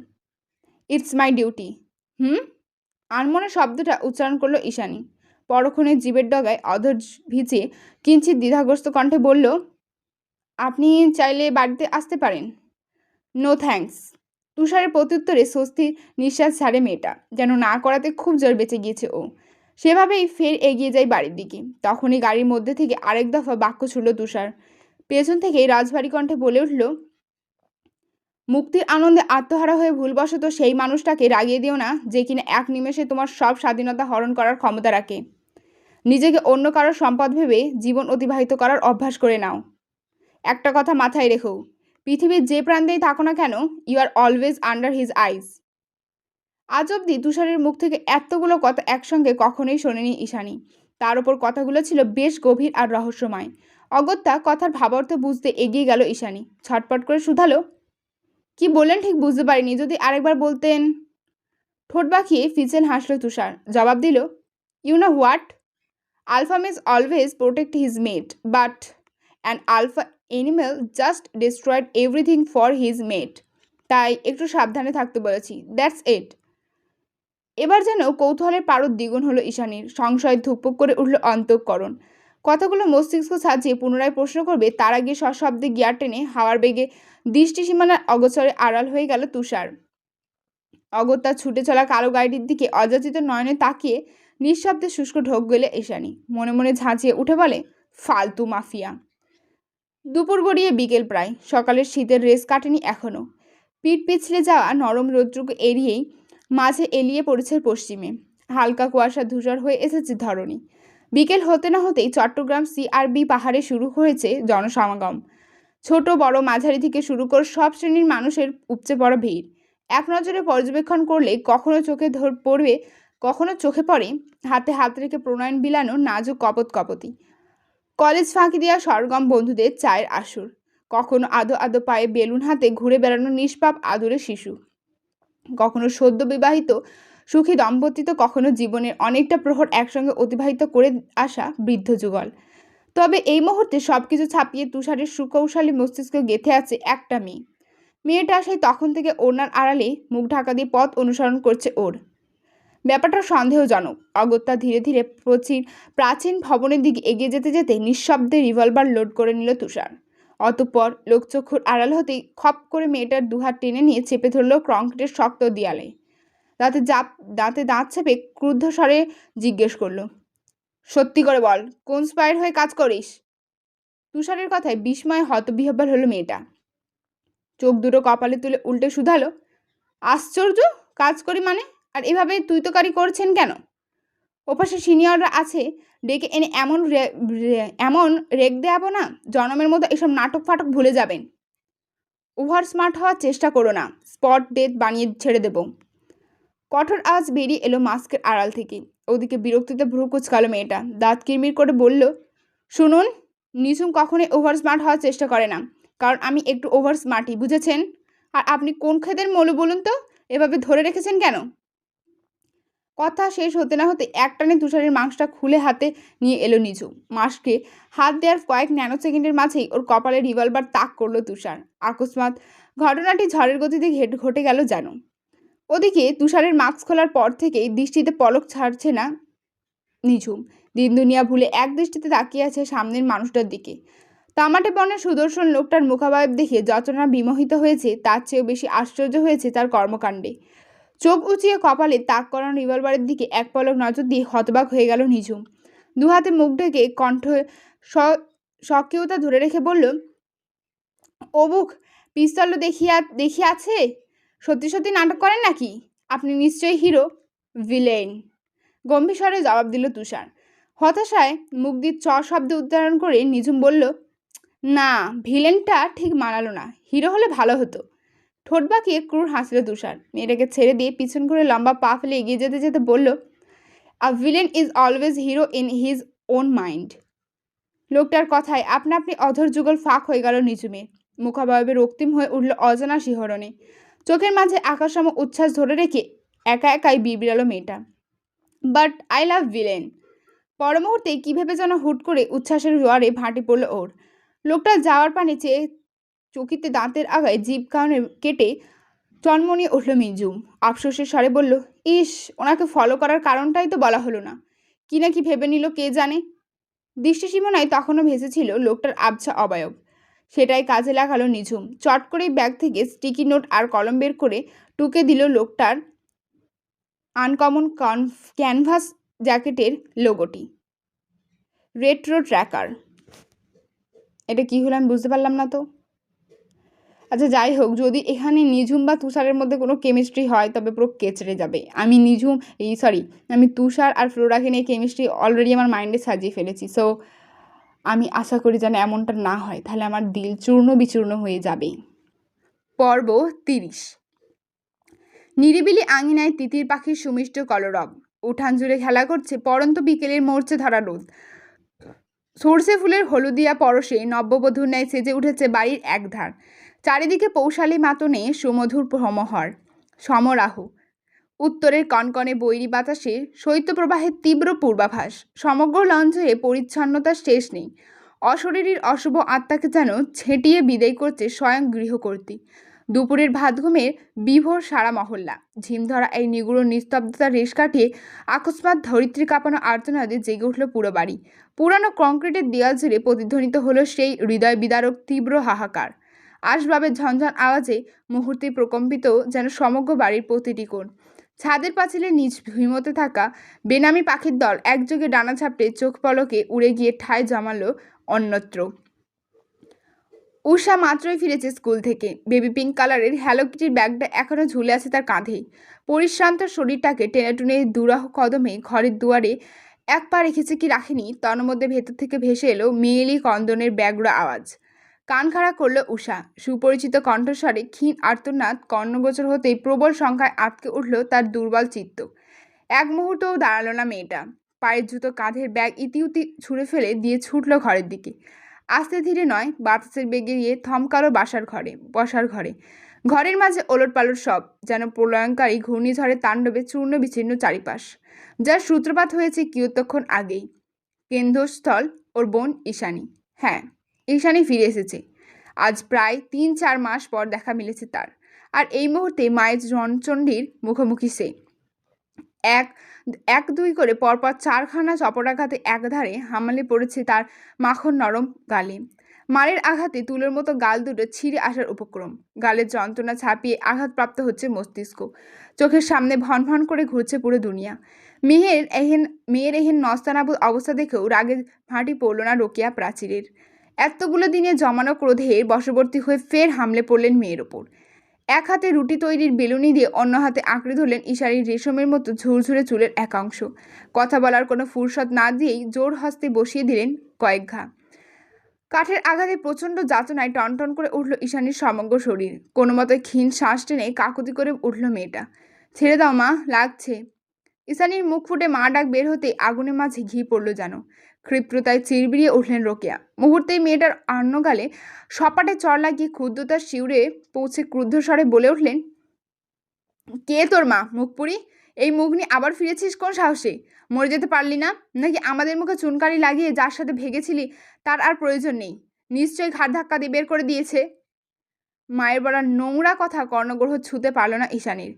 ইটস মাই ডিউটি। আনমনে শব্দটা উচ্চারণ করল ঈশানী। পরক্ষণে জীবের ডগায় অধর ভিজে কিঞ্চিত দ্বিধাগ্রস্ত কণ্ঠে বলল, আপনি চাইলে বাড়িতে আসতে পারেন। No thanks. তুষারের প্রত্যুত্তরে স্বস্তির নিঃশ্বাস ছাড়ে মেয়েটা। যেন না করাতে খুব জোর বেঁচে গিয়েছে ও। সেভাবেই ফের এগিয়ে যায় বাড়ির দিকে। তখনই গাড়ির মধ্যে থেকে আরেক দফা বাক্য ছুড়ল তুষার। পেছন থেকে রাজভারী কণ্ঠে বলে উঠল, মুক্তির আনন্দে আত্মহারা হয়ে ভুলবশত সেই মানুষটাকে রাগিয়ে দিও না যে কিনা এক নিমেষে তোমার সব স্বাধীনতা হরণ করার ক্ষমতা রাখে। নিজেকে অন্য কারোর সম্পদ ভেবে জীবন অতিবাহিত করার অভ্যাস করে নাও। একটা কথা মাথায় রেখো, পৃথিবীর যে প্রান্তেই থাকো না কেন, you are always under his eyes. আজ অবধি তুষারের মুখ থেকে এতগুলো কথা একসঙ্গে কখনোই শোনেনি ঈশানী। তার ওপর কথাগুলো ছিল বেশ গভীর আর রহস্যময়। অগত্যা কথার ভাবার্থ বুঝতে এগিয়ে গেল ঈশানী। ছটপট করে শুধালো, কি বললেন ঠিক বুঝতে পারিনি, যদি আরেকবার বলতেন। ঠোঁট বাঁকিয়ে ফিচেল হাসল তুষার, জবাব দিল, you know what, alpha males always protect his mate, but an alpha animal just destroyed everything for his mate. তাই একটু সাবধানে থাকতে বলেছি, দ্যাটস ইট। এবার যেন কৌতূহলের পারদ দ্বিগুণ হলো ঈশানীর। সংশয় ধুকপুক করে উঠল অন্তঃকরণ। কথাগুলো মস্তিষ্ক সাজিয়ে পুনরায় প্রশ্ন করবে তার আগে সশব্দে গিয়ার টেনে হাওয়ার বেগে দৃষ্টি সীমানার অগোচরে আড়াল হয়ে গেল তুষার। অগত্যা ছুটে চলা কালো গাড়িটির দিকে অযাচিত নয়নে তাকিয়ে নিঃশব্দে শুষ্ক ঢোক গেলে ঈশানী। মনে মনে ঝাঁঝিয়ে উঠে বলে, ফালতু মাফিয়া। দুপুর গড়িয়ে বিকেল প্রায়। সকালের শীতের রেস কাটেনি এখনো। পিঠ পিছলে যাওয়া নরম রৌদ্রকে এড়িয়েই মাঝে এলিয়ে পড়েছে পশ্চিমে। হালকা কুয়াশা ধূসর হয়ে এসেছে ধরণী। বিকেল হতে না হতেই চট্টগ্রাম সিআরবি পাহাড়ে শুরু হয়েছে জনসমাগম। ছোট বড় মাঝারি থেকে শুরু করে সব শ্রেণীর মানুষের উপচে পড়া ভিড়। এক নজরে পর্যবেক্ষণ করলে কখনো চোখে পড়ে হাতে হাত রেখে প্রণয়ন বিলানো নাজুক কপত কপতি। কলেজ ফাঁকি দেওয়া সরগম বন্ধুদের চায়ের আসর। কখনো আদো আদো পায়ে বেলুন হাতে ঘুরে বেড়ানো নিষ্পাপ আদুরে শিশু। কখনো সদ্য বিবাহিত সুখী দম্পতি, তো কখনো জীবনের অনেকটা প্রহর একসঙ্গে অতিবাহিত করে আসা বৃদ্ধ যুগল। তবে এই মুহূর্তে সবকিছু ছাপিয়ে তুষারের সুকৌশলী মস্তিষ্ক গেঁথে আছে একটা মেয়ে। মেয়েটা সেই তখন থেকে ওনার আড়ালে মুখ ঢাকা দিয়ে পথ অনুসরণ করছে ওর। ব্যাপারটা সন্দেহজনক। অগত্যা ধীরে ধীরে প্রাচীন ভবনের দিকে এগিয়ে যেতে যেতে নিঃশব্দে রিভলভার লোড করে নিল তুষার। অতঃপর লোকচক্ষুর আড়াল হতেই খপ করে মেয়েটার দুহাত টেনে নিয়ে চেপে ধরল কংক্রিটের শক্ত দেয়ালে। দাঁতে দাঁত চেপে ক্রুদ্ধ স্বরে জিজ্ঞেস করলো, সত্যি করে বল, কোন স্পাইর হয়ে কাজ করিস? তুষারের কথায় বিস্ময়ে হতবিহ্বল হলো মেয়েটা। চোখ দুটো কপালে তুলে উল্টে শুধালো, আশ্চর্য, কাজ করি মানে? আর এভাবে তুই তোকারি করছেন কেন? ওপাশে সিনিয়ররা আছে, ডেকে এনে এমন রেক দেয়াবো না, জনমের মতো এসব নাটক ফাটক ভুলে যাবেন। ওভার স্মার্ট হওয়ার চেষ্টা করো না, স্পট ডেথ বানিয়ে ছেড়ে দেব। কঠোর আওয়াজ বেরিয়ে এলো মাস্কের আড়াল থেকে। ওদিকে বিরক্তিতে ভ্রু কুচকালো মেয়েটা, দাঁত কিরমির করে বলল, শুনুন, নিঝুম কখনোই ওভার স্মার্ট হওয়ার চেষ্টা করে না, কারণ আমি একটু ওভার স্মার্টই, বুঝেছেন? আর আপনি কোন খেদের মৌলু বলুন তো, এভাবে ধরে রেখেছেন কেন? কথা শেষ হতে না হতে একটানে তুষারের মাস্কটা খুলে হাতে নিয়ে এলো নিঝুম। মাস্ককে হাত দেওয়ার কয়েক ন্যানো সেকেন্ডের মাঝেই ওর কপালে রিভলভার তাক করলো তুষার। আকস্মাৎ ঘটনাটি ঝড়ের গতিতে ঘটে গেল যেন। ওদিকে তুষারের মাস্ক খোলার পর থেকেই দৃষ্টিতে পলক ছাড়ছে না নিঝুম। দিন দুনিয়া ভুলে এক দৃষ্টিতে তাকিয়ে আছে সামনের মানুষটার দিকে। তামাটে বর্ণের সুদর্শন লোকটার মুখাবয়ব দেখে যতটা বিমোহিত হয়েছে, তার চেয়েও বেশি আশ্চর্য হয়েছে তার কর্মকাণ্ডে। চোখ উঁচিয়ে কপালে তাক করানো রিভলভারের দিকে এক পলক নজর দিয়ে হতবাক হয়ে গেল নিঝুম। দুহাতে মুখ ঢেকে কণ্ঠ সক্রিয়তা ধরে রেখে বলল, অবুক, পিস্তল দেখিয়ে আছে? সত্যি সত্যি নাটক করেন নাকি? আপনি নিশ্চয়ই হিরো। ভিলেন, গম্ভীর স্বরে জবাব দিল তুষার। হতাশায় মুখ দিয়ে চ শব্দ উচ্চারণ করে নিঝুম বলল, না, ভিলেনটা ঠিক মানালো না, হিরো হলে ভালো হতো। ঠোঁট বাঁকিয়ে ক্রুর হাসল তুষার। মেয়েটাকে ছেড়ে দিয়ে পিছন করে লম্বা পা ফেলে এগিয়ে যেতে যেতে বলল, a villain is always hero in his own mind. লোকটার কথায় আপনা আপনি অধর যুগল ফাঁক হয়ে গেল নিঝুমে। মুখাবয়বে রক্তিম হয়ে উঠল অজানা শিহরণে। চোখের মাঝে আকাশসম উচ্ছ্বাস ধরে রেখে একা একাই বিড়বিড়ালো মেয়েটা, বাট আই লাভ ভিলেন। পর মুহূর্তে কী ভেবে যেন হুট করে উচ্ছ্বাসের জোয়ারে ভাঁটি পড়ল ওর। লোকটা যাওয়ার পানে চেয়ে চকিতে দাঁতের আগায় জিভ কারণে কেটে চনমনিয়ে উঠল মিজুম। আফসোসের স্বরে বলল, ইস, ওনাকে ফলো করার কারণটাই তো বলা হলো না। কি না কি ভেবে নিল কে জানে। দৃষ্টিসীমানায় তখনও ভেসেছিল লোকটার আবছা অবয়ব। সেটাই কাজে লাগালো নিঝুম। চট করেই ব্যাগ থেকে স্টিকি নোট আর কলম বের করে টুকে দিল লোকটার আনকমন ক্যানভাস জ্যাকেটের লোগোটি, রেট্রো ট্র্যাকার। এটা কি হলো আমি বুঝতে পারলাম না তো। আচ্ছা যাই হোক, যদি এখানে নিঝুম বা তুষারের মধ্যে কোনো কেমিস্ট্রি হয় তবে পুরো কেচড়ে যাবে। আমি তুষার আর ফ্লোরাকে নিয়ে কেমিস্ট্রি অলরেডি আমার মাইন্ডে সাজিয়ে ফেলেছি। সো আমি আশা করি যেন এমনটা না হয়, তাহলে আমার দিল চূর্ণ বিচূর্ণ হয়ে যাবে। পর্ব 30। নিরিবিলি আঙিনায় তিতির পাখির সুমিষ্ট কলরব। উঠান জুড়ে খেলা করছে পড়ন্ত বিকেলের মরচে ধরা রোদ। সর্ষে ফুলের হলুদিয়া পরশে নব্যবধূর ন্যায় সেজে উঠেছে বাড়ির একধার। চারিদিকে পৌশালী মাতনে সুমধুর সমরাহ। উত্তরের কনকনে বৈরী বাতাসে শৈত্যপ্রবাহের তীব্র পূর্বাভাস। সমগ্র লঞ্চে পরিচ্ছন্নতার শেষ নেই। অশরীরীর অশুভ আত্মাকে যেন ছেটিয়ে বিদায় করছে স্বয়ং গৃহকর্ত্রী। দুপুরের ভাত ঘুমের বিভোর সারা মহল্লা। ঝিমধরা এই নিগুড় নিস্তব্ধতার রেশ কাটিয়ে আকস্মাৎ ধরিত্রী কাঁপানো আর্তনাদে জেগে উঠল পুরো বাড়ি। পুরানো কংক্রিটের দেয়াল জুড়ে প্রতিধ্বনিত হলো সেই হৃদয় বিদারক তীব্র হাহাকার। আসবাবের ঝনঝন আওয়াজে মুহূর্তে প্রকম্পিত যেন সমগ্র বাড়ির প্রতিটি কোণ। ছাদের পাঁচিলে নিচ ভূমিমতে থাকা বেনামি পাখির দল একযোগে ডানা ঝাপটে চোখ পলকে উড়ে গিয়ে ঠায় জমালো অন্যত্র। উষা মাত্রই ফিরেছে স্কুল থেকে। বেবি পিঙ্ক কালারের হ্যালো কিটির ব্যাগটা এখনও ঝুলে আছে তার কাঁধেই। পরিশ্রান্ত শরীরটাকে টেনে টুনে দুরাহ কদমে ঘরের দুয়ারে এক পা রেখেছে কি রাখেনি, তন্মধ্যে ভেতর থেকে ভেসে এলো মেয়েলি কন্দনের ব্যাগড়া আওয়াজ। কান খাড়া করল উষা। সুপরিচিত কণ্ঠস্বরে ক্ষীণ আর্তনাদ কর্ণগোচর হতেই প্রবল সংখ্যায় আটকে উঠল তার দুর্বল চিত্ত। এক মুহূর্তও দাঁড়ালো না মেয়েটা। পায়ের জুতো কাঁধের ব্যাগ ইতিউতি ছুঁড়ে ফেলে দিয়ে ছুটল ঘরের দিকে। আস্তে ধীরে নয়, বাতাসের বেগে গিয়ে থমকালো বসার ঘরে। ঘরের মাঝে ওলটপালট সব, যেন প্রলয়ঙ্কারী ঘূর্ণিঝড়ের তাণ্ডবে চূর্ণ বিচ্ছিন্ন চারিপাশ, যার সূত্রপাত হয়েছে কিয়তক্ষণ আগেই। কেন্দ্রস্থল ওর বোন ঈশানী। হ্যাঁ, ঈশানী ফিরে এসেছে। আজ প্রায় 3-4 মাস পর দেখা মিলেছে তার। আর এই মুহূর্তে মায়ের রণচণ্ডীর মুখোমুখি সে। এক দুই করে পরপর 4খানা চপটাঘাতে একধারে হামালে পড়েছে তার মাখন নরম গালে। মারের আঘাতে তুলোর মতো গাল দুটো ছিঁড়ে আসার উপক্রম। গালের যন্ত্রণা ছাপিয়ে আঘাতপ্রাপ্ত হচ্ছে মস্তিষ্ক। চোখের সামনে ভন ভন করে ঘুরছে পুরো দুনিয়া। মেয়ের এহেন নস্তানাবুদ অবস্থা দেখেও রাগে ভাঁটি পড়ল না রোকেয়া প্রাচীরের। এতগুলো দিনে জমানো ক্রোধে বশবর্তী হয়ে ফের হামলে পড়লেন মেয়ের ওপর। এক হাতে রুটি তৈরির বেলুনি দিয়ে অন্য হাতে আঁকড়ে ধরলেন ঈশানীর রেশমের মতো ঝুরঝুরে চুলের একাংশ। কথা বলার কোনো ফুরসত না দিয়েই জোর হস্তে বসিয়ে দিলেন কয়েক ঘা। কাঠের আঘাতে প্রচণ্ড যাতনায় টনটন করে উঠল ঈশানীর সমগ্র শরীর। কোনো মতো ক্ষীণ শ্বাস টেনে কাকুতি করে উঠল মেয়েটা। ছেড়ে দাও মা, লাগছে। ঈশানীর মুখ ফুটে মা ডাক বের হতে আগুনের মাঝে ঘি পড়ল যেন। ক্ষিপ্রতায় চিরবিড়িয়ে উঠলেন রোকেয়া। মুহূর্তেই মেয়েটার অন্নগালে সপাটে চড় লাগিয়ে ক্ষুদ্রতার শিউরে পৌঁছে ক্রুদ্ধ স্বরে বলে উঠলেন, কে তোর মা মুখপুরি? এই মুখ নিয়ে আবার ফিরেছিস কোন সাহসে? মরে যেতে পারলি না? নাকি আমাদের মুখে চুনকালি লাগিয়ে যার সাথে ভেগেছিলি তার আর প্রয়োজন নেই? নিশ্চয়ই ঘাড় ধাক্কা দিয়ে বের করে দিয়েছে। মায়ের বড় নোংরা কথা কর্ণগ্রহ ছুঁতে পারল না ঈশানীর।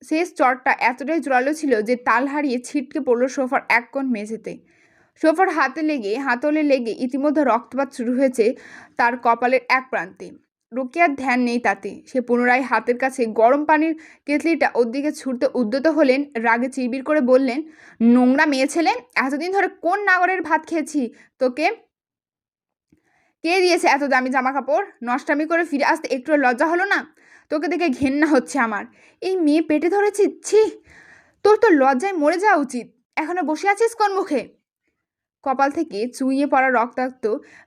শেষ চটটা এতটাই জোরালো ছিল যে তাল হারিয়ে ছিটকে পড়ল সোফার এক কোণ মেঝেতে। সোফার হাতলে লেগে ইতিমধ্যে রক্তপাত শুরু হয়েছে তার কপালের এক প্রান্তে। রোকেয়ার ধ্যান নেই তাতে। সে পুনরায় হাতের কাছে গরম পানির কেতলিটা ওর দিকে ছুটতে উদ্যত হলেন। রাগে চিরবির করে বললেন, নোংরা মেয়ে ছেলে, এতদিন ধরে কোন নাগরের ভাত খেয়েছি তোকে? কে দিয়েছে এত দামি জামা কাপড়? নষ্টামি করে ফিরে আসতে একটু লজ্জা হলো না? তোকে দেখে ঘেন্না হচ্ছে আমার। এই মেয়ে পেটে ধরেছি, ছি! তোর তো লজ্জায় মরে যাওয়া উচিত। এখনো বসে আছিস কোন মুখে? কপাল থেকে চুইয়ে পড়া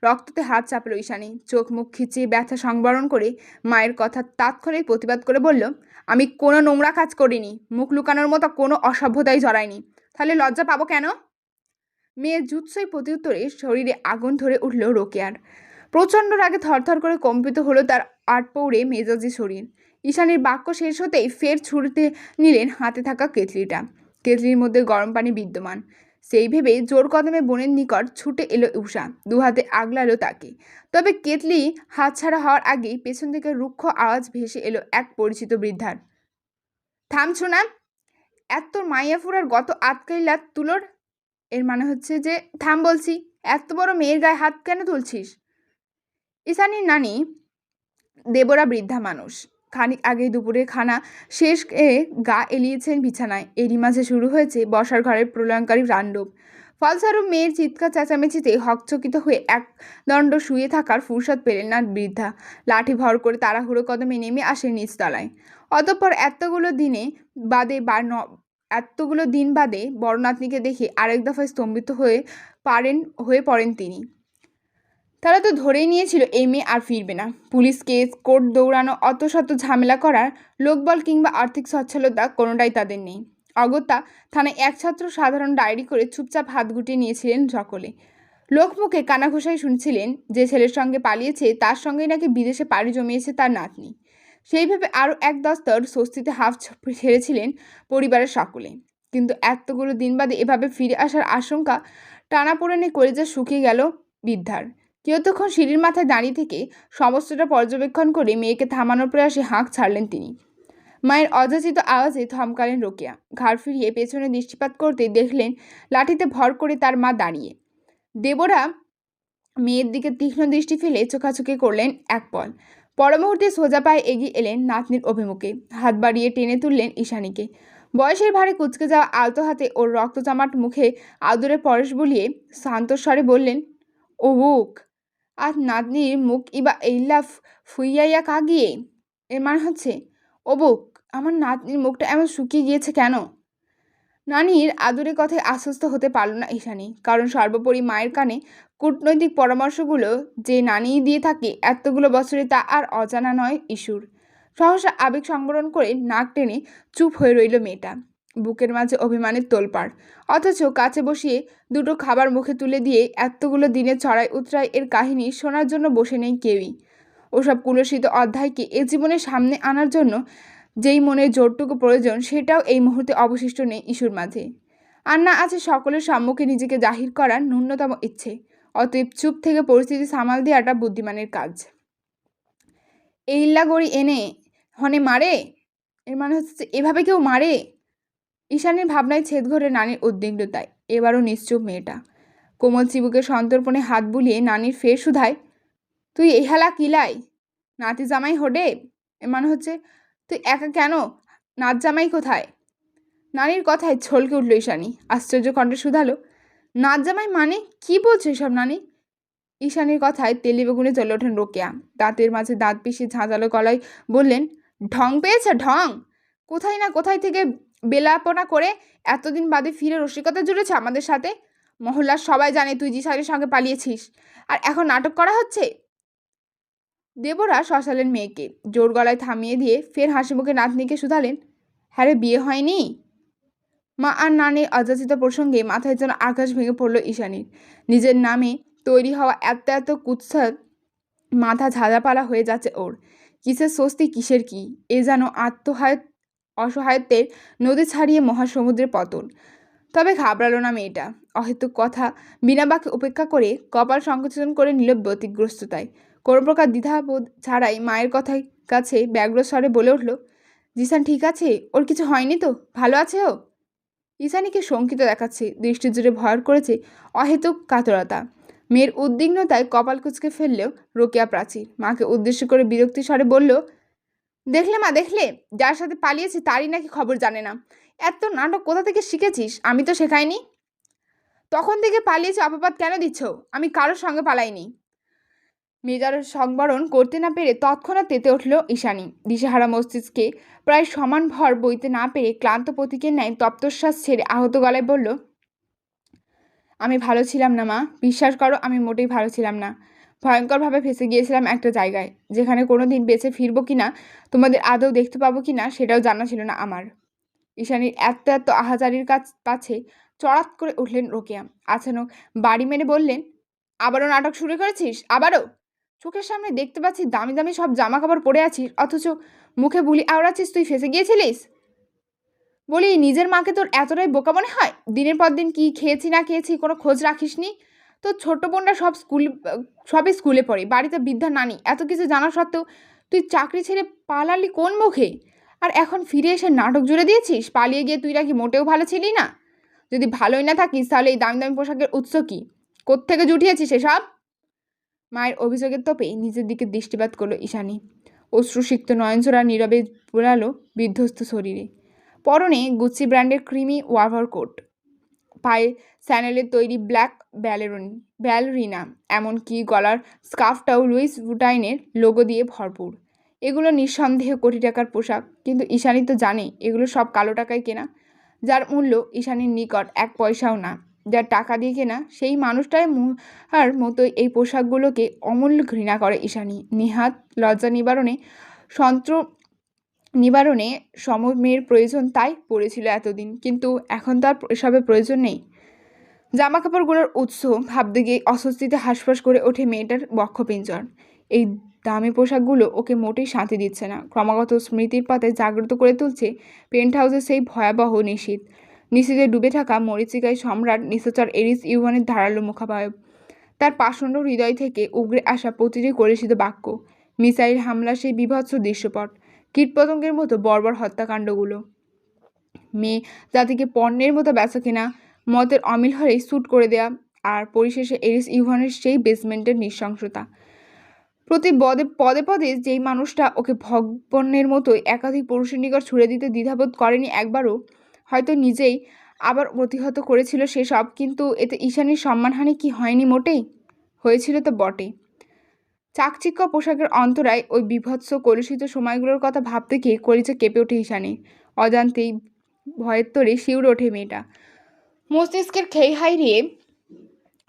রক্ততে হাত চাপল ঈশানী। চোখ মুখ খিচিয়ে ব্যথা সংবরণ করে মায়ের কথা তাৎক্ষণিক প্রতিবাদ করে বলল, আমি কোনো নোংরা কাজ করিনি, মুখ লুকানোর মতো কোনো অসভ্যতাই জড়াইনি। তাহলে লজ্জা পাবো কেন? মেয়ের জুৎসই প্রত্যুত্তরে শরীরে আগুন ধরে উঠল রোকেয়ার। প্রচণ্ড রাগে থরথর করে কম্পিত হলো তার আটপৌড়ে মেজাজি শরীর। ঈশানীর বাক্য শেষ হতেই ফের ছুঁড়তে নিলেন হাতে থাকা কেতলিটা। কেতলির মধ্যে গরম পানি বিদ্যমান। সেই ভেবে জোর কদমে বোনের নিকট ছুটে এলো উষা। দুহাতে আগলালো তাকে। তবে কেতলি হাতছাড়া হওয়ার আগেই পেছন থেকে রুক্ষ আওয়াজ ভেসে এলো এক পরিচিত বৃদ্ধার। থামছো না? এত মাইয়া ফুরার গত আতকাইলা তুলোর। এর মানে হচ্ছে যে থাম বলছি। এত বড় মেয়ের গায়ে হাত কেন তুলছিস? ঈশানীর নানি দেবরা বৃদ্ধা মানুষ। খানিক আগেই দুপুরের খানা শেষ গা এলিয়েছেন বিছানায়। এরই মাঝে শুরু হয়েছে বসার ঘরের প্রলয়ঙ্কারী তাণ্ডব। ফলস্বরূপ মেয়ের চিৎকার চেঁচামেচিতে হকচকিত হয়ে একদণ্ড শুয়ে থাকার ফুরসত পেলেন না বৃদ্ধা। লাঠি ভর করে তাড়াহুড়ো কদমে নেমে আসেন নিচতলায়। অতঃপর এতগুলো দিন বাদে বড় নাতনিকে দেখে আরেক দফায় স্তম্ভিত হয়ে পড়েন তিনি। তারা তো ধরেই নিয়েছিল এই মেয়ে আর ফিরবে না। পুলিশ কেস, কোর্ট দৌড়ানো, অত শত ঝামেলা করার লোকবল কিংবা আর্থিক সচ্ছলতা কোনোটাই তাদের নেই। অগত্যা থানায় এক ছাত্র সাধারণ ডায়েরি করে চুপচাপ হাত গুটিয়ে নিয়েছিলেন সকলে। লোকমুখে কানাঘুষাই শুনছিলেন যে ছেলের সঙ্গে পালিয়েছে তার সঙ্গেই নাকি বিদেশে পাড়ি জমিয়েছে তার নাতনি। সেই ভেবে আরও এক দস্তর স্বস্তিতে হাফ ছেড়েছিলেন পরিবারের সকলে। কিন্তু এতগুলো দিন বাদে এভাবে ফিরে আসার আশঙ্কা টানাপোড়েনে কলেজা শুকিয়ে গেল বৃদ্ধার। কিয়তক্ষণ সিঁড়ির মাথায় দাঁড়িয়ে থেকে সমস্তটা পর্যবেক্ষণ করে মেয়েকে থামানোর প্রয়াসে হাঁক ছাড়লেন তিনি। মায়ের অযাচিত আওয়াজে থমকালেন রোকেয়া। ঘাড় ফিরিয়ে পেছনে দৃষ্টিপাত করতে দেখলেন লাঠিতে ভর করে তার মা দাঁড়িয়ে। দেবরা মেয়ের দিকে তীক্ষ্ণ দৃষ্টি ফেলে চোখাচোখি করলেন এক পল। পর মুহূর্তে সোজা পায়ে এগিয়ে এলেন নাতনির অভিমুখে। হাত বাড়িয়ে টেনে তুললেন ঈশানীকে। বয়সের ভারে কুঁচকে যাওয়া আলতো হাতে ওর রক্তজামাট মুখে আদরে পরশ বুলিয়ে শান্ত স্বরে বললেন, ও বুক। আর নাতনির মুখ ইবা এইলা ফুইয়াইয়া কাগিয়ে। এর মানে হচ্ছে, ও বুক, আমার নাতনির মুখটা এমন শুকিয়ে গিয়েছে কেন? নানির আদুরে কথায় আশ্বস্ত হতে পারল না ঈশানী, কারণ সর্বোপরি মায়ের কানে কূটনৈতিক পরামর্শগুলো যে নানিই দিয়ে থাকে এতগুলো বছরে তা আর অজানা নয় ইস্যুর। সহসা আবেগ সংবরণ করে নাক টেনে চুপ হয়ে রইল মেয়েটা। বুকের মাঝে অভিমানের তোলপাড়, অথচ কাছে বসিয়ে দুটো খাবার মুখে তুলে দিয়ে এতগুলো দিনে চড়াই উতরাই এর কাহিনী শোনার জন্য বসে নেই কেউই। ওসব কুলসিত অধ্যায়কে এ জীবনের সামনে আনার জন্য যেই মনের জোরটুকু প্রয়োজন সেটাও এই মুহূর্তে অবশিষ্ট নেই ইস্যুর মাঝে। আর না আছে সকলের সম্মুখে নিজেকে জাহির করার ন্যূনতম ইচ্ছে। অতএব চুপ থেকে পরিস্থিতি সামাল দেওয়াটা বুদ্ধিমানের কাজ। এই ইল্লাগড়ি এনে হনে মারে? এর মানে হচ্ছে এভাবে কেউ মারে? ঈশানীর ভাবনায় ছেদ ঘরে নানির উদ্বিগ্নতায়। এবারও নিশ্চুপ মেয়েটা। কোমল চিবুকে সন্তর্পণে হাত বুলিয়ে নানির ফের শুধায়, তুই এই হেলা কিলাই? নাতি জামাই হোডে? এর মানে হচ্ছে, তুই একা কেন? নাত জামাই কোথায়? নানির কথায় ছলকে উঠল ঈশানী। আশ্চর্য কণ্ঠে শুধালো, নাত জামাই মানে কি বলছো এসব নানি? ঈশানীর কথায় তেলি বেগুনে জ্বলে ওঠেন রোকেয়া। দাঁতের মাঝে দাঁত পিষে ঝাঁঝালো গলায় বললেন, ঢং পেয়েছে ঢং? কোথায় না কোথায় থেকে বেলাপনা করে এতদিন বাদে ফিরে রসিকতা জুড়েছে আমাদের সাথে। মহল্লার সবাই জানে তুই জিসারের সঙ্গে পালিয়েছিস, আর এখন নাটক করা হচ্ছে। দেবরা শশালেন মেয়েকে, জোর গলায় থামিয়ে দিয়ে ফের হাসি মুখে নাতনিকে শুধালেন, হ্যাঁ রে, বিয়ে হয়নি? মা আর নানির অযাচিত প্রসঙ্গে মাথায় যেন আকাশ ভেঙে পড়ল ঈশানীর। নিজের নামে তৈরি হওয়া এত কুৎসার মাথা ঝাঁঝাপালা হয়ে যাচ্ছে ওর। কিসের স্বস্তি কিসের কি, এ যেন অসহায়ত্বের নদী ছাড়িয়ে মহাসমুদ্রের পতন। তবে ঘাবড়ালো না মেয়েটা। অহেতুক কথা বিনা বাক্যে উপেক্ষা করে কপাল সংকোচন করে নিল ব্যতিগ্রস্ততায়। কোনো প্রকার দ্বিধাবোধ ছাড়াই মায়ের কথায় কাছে ব্যগ্র স্বরে বলে উঠল, জিসান ঠিক আছে? ওর কিছু হয়নি তো? ভালো আছে ও? ঈশানীকে শঙ্কিত দেখাচ্ছে, দৃষ্টি জুড়ে ভর করেছে অহেতুক কাতরতা। মেয়ের উদ্বিগ্নতায় কপাল কুঁচকে ফেললেও রোকেয়া প্রাচীর। মাকে উদ্দেশ্য করে বিরক্তি স্বরে বলল, দেখলে মা, দেখলে, যার সাথে পালিয়েছি তারই নাকি খবর জানে না। এত নাটক কোথা থেকে শিখেছিস? আমি তো শেখাইনি। তখন থেকে পালিয়েছি অপবাদ কেন দিচ্ছ? আমি কারোর সঙ্গে পালাইনি। মেজার সংবরণ করতে না পেরে তৎক্ষণাৎ তেতে উঠল ঈশানী। দিশেহারা মস্তিষ্কে প্রায় সমান ভর বইতে না পেরে ক্লান্ত প্রতীকের ন্যায় তপ্তশ্বাস ছেড়ে আহত গলায় বলল, আমি ভালো ছিলাম না মা, বিশ্বাস করো, আমি মোটেই ভালো ছিলাম না। ভয়ঙ্করভাবে ফেঁসে গিয়েছিলাম একটা জায়গায়, যেখানে কোনো দিন বেঁচে ফিরবো কিনা, তোমাদের আদৌ দেখতে পাবো কিনা সেটাও জানা ছিল না আমার। ঈশানীর এত আহাজারির কাছে চড়াত করে উঠলেন রোকেয়া। আচানক বাড়ি মেরে বললেন, আবারও নাটক শুরু করেছিস? আবারও? চোখের সামনে দেখতে পাচ্ছি দামি দামি সব জামা কাপড় পরে আছিস, অথচ মুখে বুলি আওড়াচ্ছিস তুই ফেঁসে গিয়েছিলিস। বলি, নিজের মাকে তোর এতটাই বোকা মনে হয়? দিনের পর দিন কি খেয়েছি না খেয়েছি কোনো খোঁজ রাখিসনি? তোর ছোট্ট বোনরা সবই স্কুলে পড়ে, বাড়িতে বৃদ্ধা নানি, এত কিছু জানা সত্ত্বেও তুই চাকরি ছেড়ে পালালি কোন মুখে? আর এখন ফিরে এসে নাটক জুড়ে দিয়েছিস? পালিয়ে গিয়ে তুই নাকি মোটেও ভালো ছিলি না। যদি ভালোই না থাকিস তাহলে এই দামি দামি পোশাকের উৎস কি? কোত্থেকে জুটিয়েছিস এসব? মায়ের অভিযোগের তোপে নিজের দিকে দৃষ্টিপাত করলো ঈশানী। অশ্রুসিক্ত নয়নজোড়া নীরবে পোড়ালো বিধ্বস্ত শরীরে। পরনে গুচি ব্র্যান্ডের ক্রিমি ওভারকোট, পায়ে স্যানেলের তৈরি ব্ল্যাক ব্যালরিনা, এমনকি গলার স্কার্ফটাও লুইস ভুটাইনের লোগো দিয়ে ভরপুর। এগুলো নিঃসন্দেহে কোটি টাকার পোশাক, কিন্তু ঈশানী তো জানে এগুলো সব কালো টাকায় কেনা, যার মূল্য ঈশানীর নিকট 1 পয়সাও না। যার টাকা দিয়ে কেনা সেই মানুষটার মতোই এই পোশাকগুলোকে অমূল্য ঘৃণা করে ঈশানী। নিহাত লজ্জা নিবারণে সমমের প্রয়োজন, তাই পড়েছিল এতদিন, কিন্তু এখন তো আর এসবের প্রয়োজন নেই। জামা কাপড়গুলোর উৎস ভাবতে গিয়ে অস্বস্তিতে হাঁসফাঁস করে ওঠে মেয়েটার বক্ষপিঞ্জর। এই দামি পোশাকগুলো ওকে মোটেই শান্তি দিচ্ছে না, ক্রমাগত স্মৃতির পাতায় জাগ্রত করে তুলছে পেন্ট হাউসের সেই ভয়াবহ নিশীথে ডুবে থাকা মরীচিকায় সম্রাট নিশাচর এরিস ইউয়ানের ধারালো মুখাবয়ব, তার পাষণ্ড হৃদয় থেকে উগরে আসা প্রতিটি কলুষিত বাক্য, মিসাইল হামলা, সেই বিভৎস দৃশ্যপট, কীটপতঙ্গের মতো বর্বর হত্যাকাণ্ডগুলো, মেয়ে জাতিকে পণ্যের মতো বেচা কেনা, মতের অমিল হলেই শ্যুট করে দেয়া, আর পরিশেষে এরিস ইউহানের সেই বেসমেন্টের নৃশংসতা। প্রতি পদে পদে যেই মানুষটা ওকে ভগপণ্যের মতোই একাধিক পুরুষের নিকট ছুড়ে দিতে দ্বিধাবোধ করেনি একবারও, হয়তো নিজেই আবার প্রতিহত করেছিল সেসব, কিন্তু এতে ঈশানীর সম্মানহানি কি হয়নি মোটেই? হয়েছিল তো বটে। চাকচিক্য পোশাকের অন্তরায় ওই বিভৎস কলুষিত সময়গুলোর কথা ভাবতে গিয়ে কলিজা কেঁপে ওঠে ঈশানী। অজান্তেই ভয়ের তোরে শিউরে ওঠে মেয়েটা। মস্তিষ্কের খেই হারিয়ে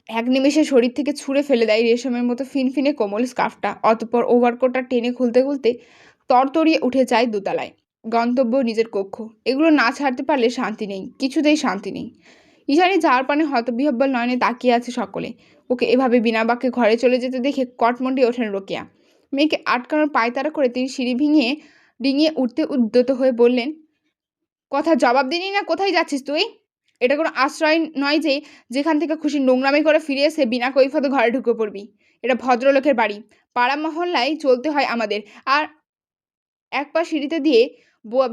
এক নিমেষে শরীর থেকে ছুঁড়ে ফেলে দেয় রেশমের মতো ফিনফিনে কোমল স্কার্ফটা। অতঃপর ওভারকোটটা টেনে খুলতে খুলতে তরতরিয়ে উঠে যায় দোতলায়। গন্তব্য নিজের কক্ষ। এগুলো না ছাড়তে পারলে শান্তি নেই, কিছুতেই শান্তি নেই। ঈশানী যাওয়ার পানে হতবিহ্বল নয়নে তাকিয়ে আছে সকলে। ওকে এভাবে বিনা বাক্যে ঘরে চলে যেতে দেখে কটমন্ডিয়ে ওঠেন রোকেয়া। মেয়েকে আটকানোর পায়তারা করে তিনি সিঁড়ি ডিঙিয়ে উঠতে উদ্যত হয়ে বললেন, কথা জবাব দিনি না, কোথায় যাচ্ছিস তুই? এটা কোনো আশ্রয় নয় যে যেখান থেকে খুশি নোংরামি করে ফিরে এসে বিনা কৈফিয়তে ঘরে ঢুকে পড়বি। এটা ভদ্রলোকের বাড়ি, পাড়া মহল্লায় চলতে হয় আমাদের। আর এক পা সিঁড়িতে দিয়ে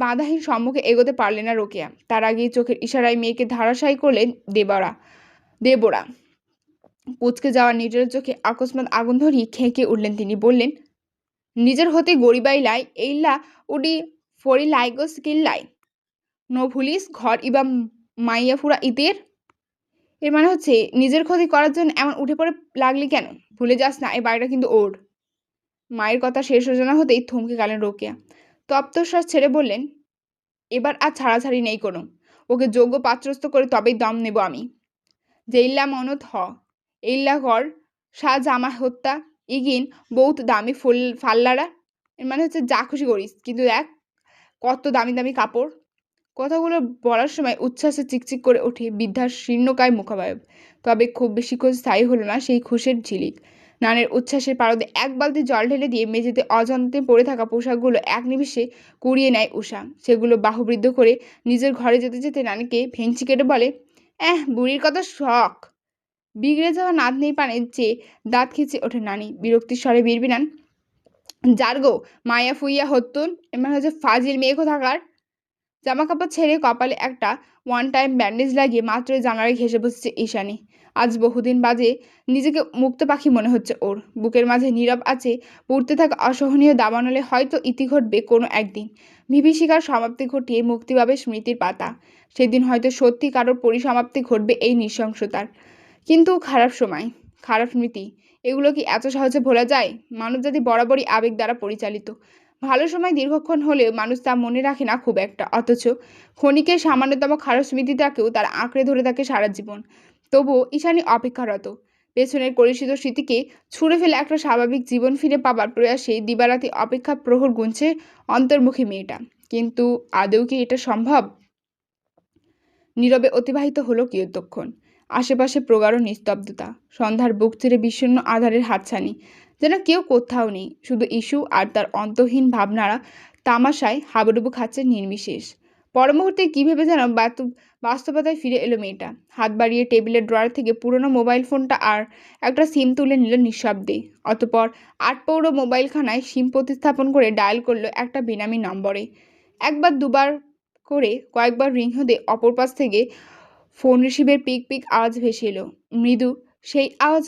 বাধাহীন সম্মুখে এগোতে পারলেন না রোকেয়া। তার আগেই চোখের ইশারায় মেয়েকে ধারাশায়ী করলেন দেবরা। কুচকে যাওয়া নিজের চোখে আকস্মাৎ আগুন ধরিয়ে খেঁকে উঠলেন তিনি, বললেন, নিজের হতে গরিবাইলাই এইলা উডি ফরিলাইগো স্কিল্লাই নো ভুলিস ঘর ইবা মাইয়াফুরা ইতের। এর মানে হচ্ছে, নিজের ক্ষতি করার জন্য এমন উঠে পড়ে লাগলি কেন? ভুলে যাস না এই বাড়িটা কিন্তু ওর। মায়ের কথা শেষ হয়ে না হতেই থমকে গেলেন রোকেয়া। তপ্তশ্বাস ছেড়ে বললেন, এবার আর ছাড়াছাড়ি নেই কোনো। ওকে যোগ্য পাত্রস্থ করে তবেই দম নেব আমি। যেইল্লা মনত হ এইল্লা কর সা জামা হত্যা ইগিন বহুত দামি ফাল্লারা। এর মানে হচ্ছে, যা খুশি করিস, কিন্তু দেখ কত দামি দামি কাপড়। কথাগুলো বলার সময় উচ্ছ্বাসে চিকচিক করে ওঠে বৃদ্ধার শীর্ণকায় মুখাবয়ব। তবে খুব বেশিক্ষণ স্থায়ী হলো না সেই খুশের ঝিলিক। নানের উচ্ছ্বাসের পারদে এক বালতি জল ঢেলে দিয়ে মেঝেতে অজান্তে পড়ে থাকা পোশাকগুলো এক নিমিষে কুড়িয়ে নেয় উষা। সেগুলো বাহুবৃদ্ধ করে নিজের ঘরে যেতে যেতে নানিকে ভেঙচি কেটে বলে, বুড়ির কত শখ। বিগড়ে যাওয়া নাতনির পানে চেয়ে দাঁত খিচে ওঠে নানি, বিরক্তির স্বরে বিড়বিড়ান, জার্গো মায়া ফুইয়া হত্যুন। এমন হচ্ছে ফাজিল মেয়ে কোথাকার। জামা কাপড় ছেড়ে কপালে একটা ওয়ান টাইম ব্যান্ডেজ লাগিয়ে মাত্রই জানালায় ঘেসে বসেছে ঈশানী। আজ বহুদিন বাজে নিজেকে মুক্ত পাখি মনে হচ্ছে ওর। বুকের মাঝে নীরব আছে পড়তে থাকা অসহনীয় দাবানলে হয়তো ইতি ঘটবে কোনো একদিন। বিভীষিকার সমাপ্তি ঘটিয়ে মুক্তি পাবে স্মৃতির পাতা। সেদিন হয়তো সত্যি কারোর পরিসমাপ্তি ঘটবে এই নৃশংসতার। কিন্তু খারাপ সময়, খারাপ স্মৃতি, এগুলো কি এত সহজে ভোলা যায়? মানবজাতি বরাবরই আবেগ দ্বারা পরিচালিত। ভালো সময় দীর্ঘক্ষণ হলেও মানুষ তা মনে রাখে না খুব একটা, অথচ ক্ষণিকের সামান্যতম খারাপ স্মৃতিটাকেও তারা আঁকড়ে ধরে থাকে সারা জীবন। তবুও ঈশানী অপেক্ষারত। পেছনের কলুষিত স্মৃতিকে ছুঁড়ে ফেলে একটা স্বাভাবিক জীবন ফিরে পাবার প্রয়াসে দিবারাতি অপেক্ষা প্রহর গুনছে অন্তর্মুখী মেয়েটা। কিন্তু আদৌ কি এটা সম্ভব? নীরবে অতিবাহিত হলো কিয়ৎক্ষণ। আশেপাশে প্রগাঢ় নিস্তব্ধতা, সন্ধ্যার বুক চিরে বিষণ্ণ আধারের হাতছানি, যেন কেউ কোথাও নেই। শুধু ইস্যু আর তার অন্তহীন ভাবনারা তামাশায় হাবুডুবু খাচ্ছে নির্বিশেষ। পর মুহূর্তে কী ভেবে যেন বাস্তবতায় ফিরে এলো মেয়েটা। হাত বাড়িয়ে টেবিলের ড্রয়ার থেকে পুরনো মোবাইল ফোনটা আর একটা সিম তুলে নিল নিঃশব্দে। অতঃপর আটপৌরো মোবাইলখানায় সিম প্রতিস্থাপন করে ডায়াল করলো একটা বেনামি নম্বরে। একবার দুবার করে কয়েকবার রিং হতে অপর পাশ থেকে ফোন রিসিভের পিক পিক আওয়াজ ভেসে এলো। মৃদু সেই আওয়াজ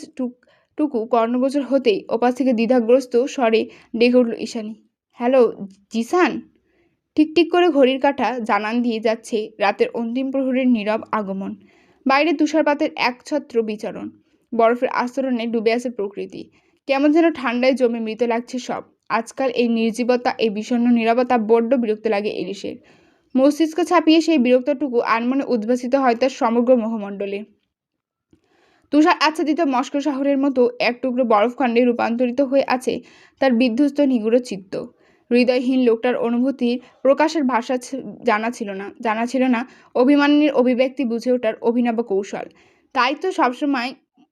টুকু কর্ণগোচর হতেই ওপাশ থেকে দ্বিধাগ্রস্ত স্বরে ডেকে উঠল ঈশানী, হ্যালো জিসান। টিকটিক করে ঘড়ির কাঁটা জানান দিয়ে যাচ্ছে রাতের অন্তিম প্রহরের নীরব আগমন। বাইরে তুষারপাতের একছত্র বিচরণ, বরফের আস্তরণে ডুবে আছে প্রকৃতি। কেমন যেন ঠান্ডায় জমে মৃত লাগছে সব। আজকাল এই নির্জীবতা, এই বিষণ্ণ নীরবতা বড্ড বিরক্ত লাগে ইরিশের। মস্তিষ্ক ছাপিয়ে সেই বিরক্তটুকু আনমনে উদ্ভাসিত হয় তার সমগ্র মোহমণ্ডলে। তুষার আচ্ছাদিত মস্কো শহরের মতো এক টুকরো বরফখণ্ডে রূপান্তরিত হয়ে আছে তার বিধ্বস্ত নিগুড় চিত্ত। হৃদয়হীন লোকটার অনুভূতির প্রকাশের ভাষা জানা ছিল না অভিমানের অভিব্যক্তি বুঝে ওঠার অভিনব কৌশল। তাই তো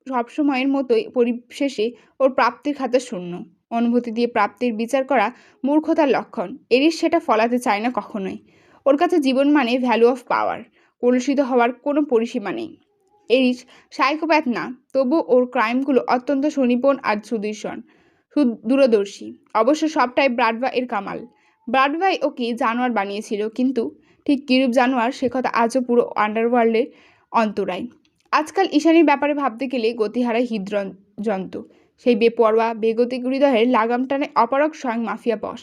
সবসময়ের মতোই পরিশেষে ওর প্রাপ্তির খাতা শূন্য। অনুভূতি দিয়ে প্রাপ্তির বিচার করা মূর্খতার লক্ষণ। এরিস সেটা ফলাতে চায় না কখনোই। ওর কাছে জীবন মানে ভ্যালু অফ পাওয়ার, কলুষিত হওয়ার কোনো পরিসীমা নেই। এরিস সাইকোপ্যাথ না, তবু ওর ক্রাইমগুলো অত্যন্ত সুনিপুণ আর দূরদর্শী। অবশ্য সবটাই ব্রাডবা এর কামাল। ব্রাডবাই ওকে জানোয়ার বানিয়েছিল, কিন্তু ঠিক কিরূপ জানোয়ার সে কথা আজও পুরো আন্ডারওয়ার্ল্ডের অন্তরায়। আজকাল ঈশানীর ব্যাপারে ভাবতে গেলে গতিহারায় হৃদযন্ত্র। সেই বেপরোয়া বেগতিক হৃদয়ের লাগাম টানে অপারগ স্বয়ং মাফিয়া বস।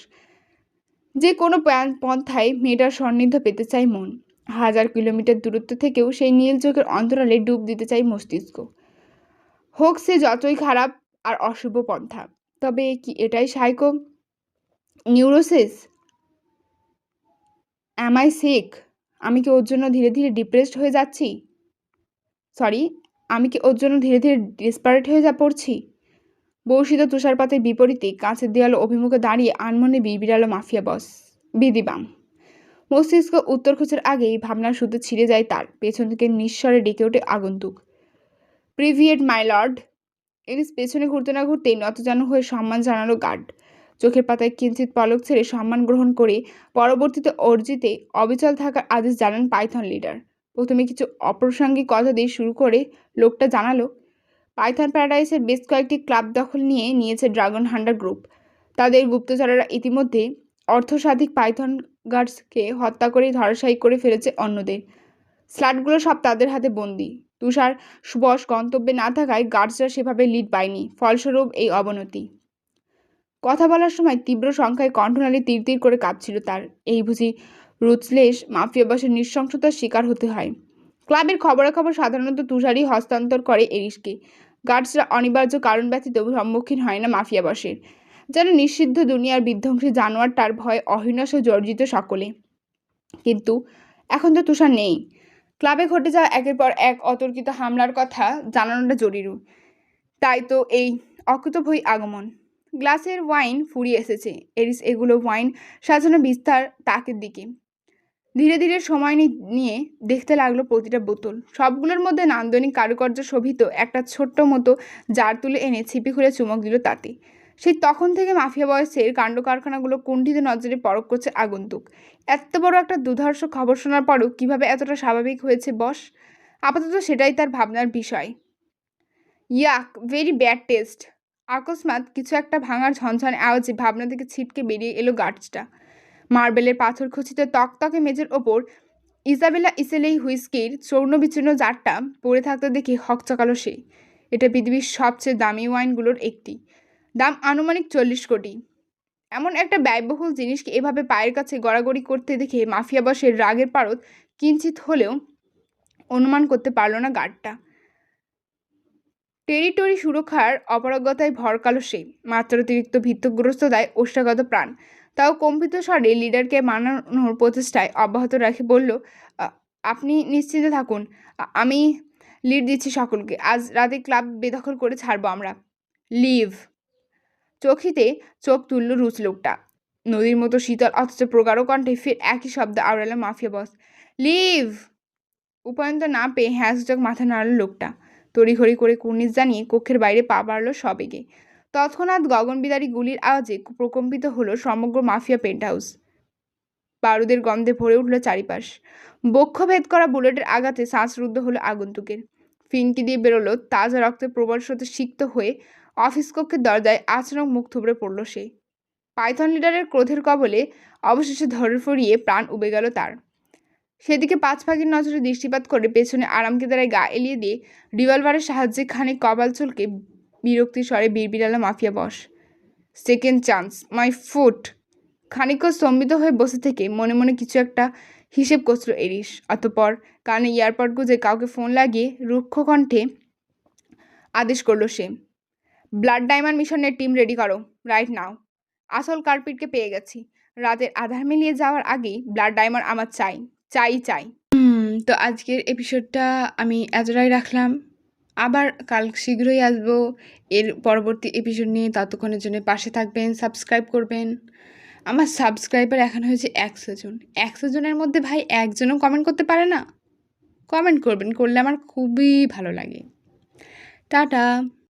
যে কোনো পন্থায় মেয়েটার সান্নিধ্য পেতে চায় মন। 1000 কিলোমিটার দূরত্ব থেকেও সেই নীল চোখের অন্তরালে ডুব দিতে চায় মস্তিষ্ক, হোক সে যতই খারাপ আর অশুভ পন্থা। তবে কি এটাই psycho neurosis? Am I sick? আমি কি ওর জন্য ধীরে ধীরে ডিপ্রেসড হয়ে যাচ্ছি? আমি কি ওর জন্য ধীরে ধীরে ডিসপারেট হয়ে পড়ছি? বর্ষিত তুষারপাতের বিপরীতে কাঁচের দেয়াল অভিমুখে দাঁড়িয়ে আনমনে বিড়বিড়ালো মাফিয়া বস। বিদিবাম। মস্তিষ্ক উত্তর খোঁজার আগেই ভাবনার সুতো ছিঁড়ে যায় তার। পেছন থেকে নিঃস্বরে ডেকে ওঠে আগন্তুক। প্রিভিয়েট মাই লর্ড। এরিস পেছনে ঘুরতে না ঘুরতেই নতজানু হয়ে সম্মান জানালো গার্ড। চোখের পাতায় কিঞ্চিত পলক ছেড়ে সম্মান গ্রহণ করে পরবর্তীতে অর্জিতে অবিচল থাকার আদেশ জানান পাইথন লিডার। প্রথমে কিছু অপ্রাসঙ্গিক কথা দিয়ে শুরু করে লোকটা জানালো, পাইথন প্যারাডাইসের বেশ কয়েকটি ক্লাব দখল নিয়েছে ড্রাগন হান্টার গ্রুপ। তাদের গুপ্তচরেরা ইতিমধ্যে অর্থসাধিক পাইথন গার্ডসকে হত্যা করে ধরাশায়ী করে ফেলেছে অন্যদের। স্লাটগুলো সব তাদের হাতে বন্দি। তুষার বস গন্তব্যে না থাকায় গার্ডসরা সেভাবে লিড পায়নি, ফলস্বরূপ এই অবনতি। কথা বলার সময় তীব্র সংখ্যায় কণ্ঠনালী তীর করে কাঁপছিল তার। এই বুঝি রুথলেস মাফিয়া বসের নৃশংসতার শিকার হতে হয়। ক্লাবের খবরাখবর সাধারণত তুষারই হস্তান্তর করে এরিসকে। গার্ডসরা অনিবার্য কারণ ব্যতীত সম্মুখীন হয় না মাফিয়া বসের। যেন নিষিদ্ধ দুনিয়ার বিধ্বংসী জানোয়ারটার ভয়ে অহিংস জর্জিত সকলে। কিন্তু এখন তো তুষার নেই। ক্লাবে ঘটে যাওয়া একের পর এক অতর্কিত হামলার কথা জানানোটা জরুরি। তাই তো এই অকুতোভয় আগমন। গ্লাসের ওয়াইন ফুরিয়ে এসেছে। এরিস এগুলো ওয়াইন সাজানো বিস্তার তাকের দিকে ধীরে ধীরে সময় নিয়ে দেখতে লাগলো প্রতিটা বোতল। সবগুলোর মধ্যে নান্দনিক কারুকার্য শোভিত একটা ছোট্ট মতো জার তুলে এনে ছিপি খুলে চুমক দিল তাতে। সেই তখন থেকে মাফিয়া বয়সের কাণ্ড কারখানাগুলো কুণ্ঠিত নজরে পরখ করছে আগন্তুক। এত বড় একটা দুর্ধর্ষ খবর শোনার পরও কিভাবে এতটা স্বাভাবিক হয়েছে বস? আপাতত সেটাই তার ভাবনার বিষয়। ইয়াক, ভেরি ব্যাড টেস্ট। আকস্মাৎ কিছু একটা ভাঙার ঝনঝনে আওয়াজে ভাবনা থেকে ছিটকে বেরিয়ে এলো গার্ডসটা। মার্বেলের পাথর খচিত তকতকে মেঝের ওপর ইসাবেলা ইসেলেই হুইস্কির চূর্ণ বিচূর্ণ জারটা পড়ে থাকতে দেখে হকচকালো সে। এটা পৃথিবীর সবচেয়ে দামি ওয়াইনগুলোর একটি। দাম আনুমানিক 40 কোটি। এমন একটা ব্যয়বহুল জিনিসকে এভাবে পায়ের কাছে গড়াগড়ি করতে দেখে মাফিয়া বসের রাগের পারদ কিঞ্চিত হলেও অনুমান করতে পারল না গার্ডটা। টেরিটরি সুরক্ষার অপারগতায় ভরকালো সে। মাত্রাতিরিক্ত ভিত্তগ্রস্ততায় ওষ্ঠাগত প্রাণ। তাও কম্পিত স্বরে লিডারকে মানানোর প্রচেষ্টায় অব্যাহত রাখে বলল, আপনি নিশ্চিন্তে থাকুন, আমি লিড দিচ্ছি সকলকে। আজ রাতে ক্লাব বেদখল করে ছাড়বো আমরা। লিভ। চোখিতে চোখ তুলল রুচ লোকটা। নদীর মতো শীতল অথচ প্রগাঢ় কণ্ঠে ফের একই শব্দ আওড়ালো মাফিয়া বস। লিভ। উপায়ন্ত না পেয়ে হ্যাঁসূচক মাথা নাড়ল লোকটা। তড়িঘড়ি করে কুর্নিশ জানিয়ে কক্ষের বাইরে পা বাড়ল সবেগে। তৎক্ষণাৎ গগনবিদারী গুলির আওয়াজে প্রকম্পিত হলো সমগ্র মাফিয়া পেন্টহাউস। বারুদের গন্ধে ভরে উঠল চারিপাশ। বক্ষভেদ করা বুলেটের আঘাতে শ্বাসরুদ্ধ হলো আগন্তুকের। ফিনকি দিয়ে বেরোলো তাজা রক্তে প্রবল স্রোতে সিক্ত হয়ে অফিস কক্ষের দরজায় আচরণ মুখ থুবড়ে পড়ল সে। পাইথন লিডারের ক্রোধের কবলে অবশেষে ধরে ফরিয়ে প্রাণ উবে গেল তার। সেদিকে পাঁচ পাখির নজরে দৃষ্টিপাত করে পেছনে আরামকে দ্বারায় গা এলিয়ে দিয়ে রিভলভারের সাহায্যে খানিক কপাল চুলকে বিরক্তির স্বরে বিড়বিড়ালো mafia boss. Second chance, my foot. খানিকক্ষণ স্তম্ভিত হয়ে বসে থেকে মনে মনে কিছু একটা হিসেব কষল এরিস। অতঃপর কানে ইয়ারপড গুঁজে কাউকে ফোন লাগিয়ে রুক্ষ কণ্ঠে আদেশ করলো সে, ব্লাড ডায়মন্ড মিশনের টিম রেডি করো, রাইট নাও। আসল কার্পিটকে পেয়ে গেছি। রাতের আধার মিলিয়ে যাওয়ার আগেই ব্লাড ডায়মন্ড আমার চাই, চাই চাই। তো আজকের এপিসোডটা আমি এতটাই রাখলাম। আবার কাল শীঘ্রই আসবো এর পরবর্তী এপিসোড নিয়ে। ততক্ষণের জন্য পাশে থাকবেন, সাবস্ক্রাইব করবেন। আমার সাবস্ক্রাইবার এখন হয়েছে 100 জন। 100 জনের মধ্যে ভাই একজনও কমেন্ট করতে পারে না? কমেন্ট করবেন, করলে আমার খুবই ভালো লাগে। টাটা।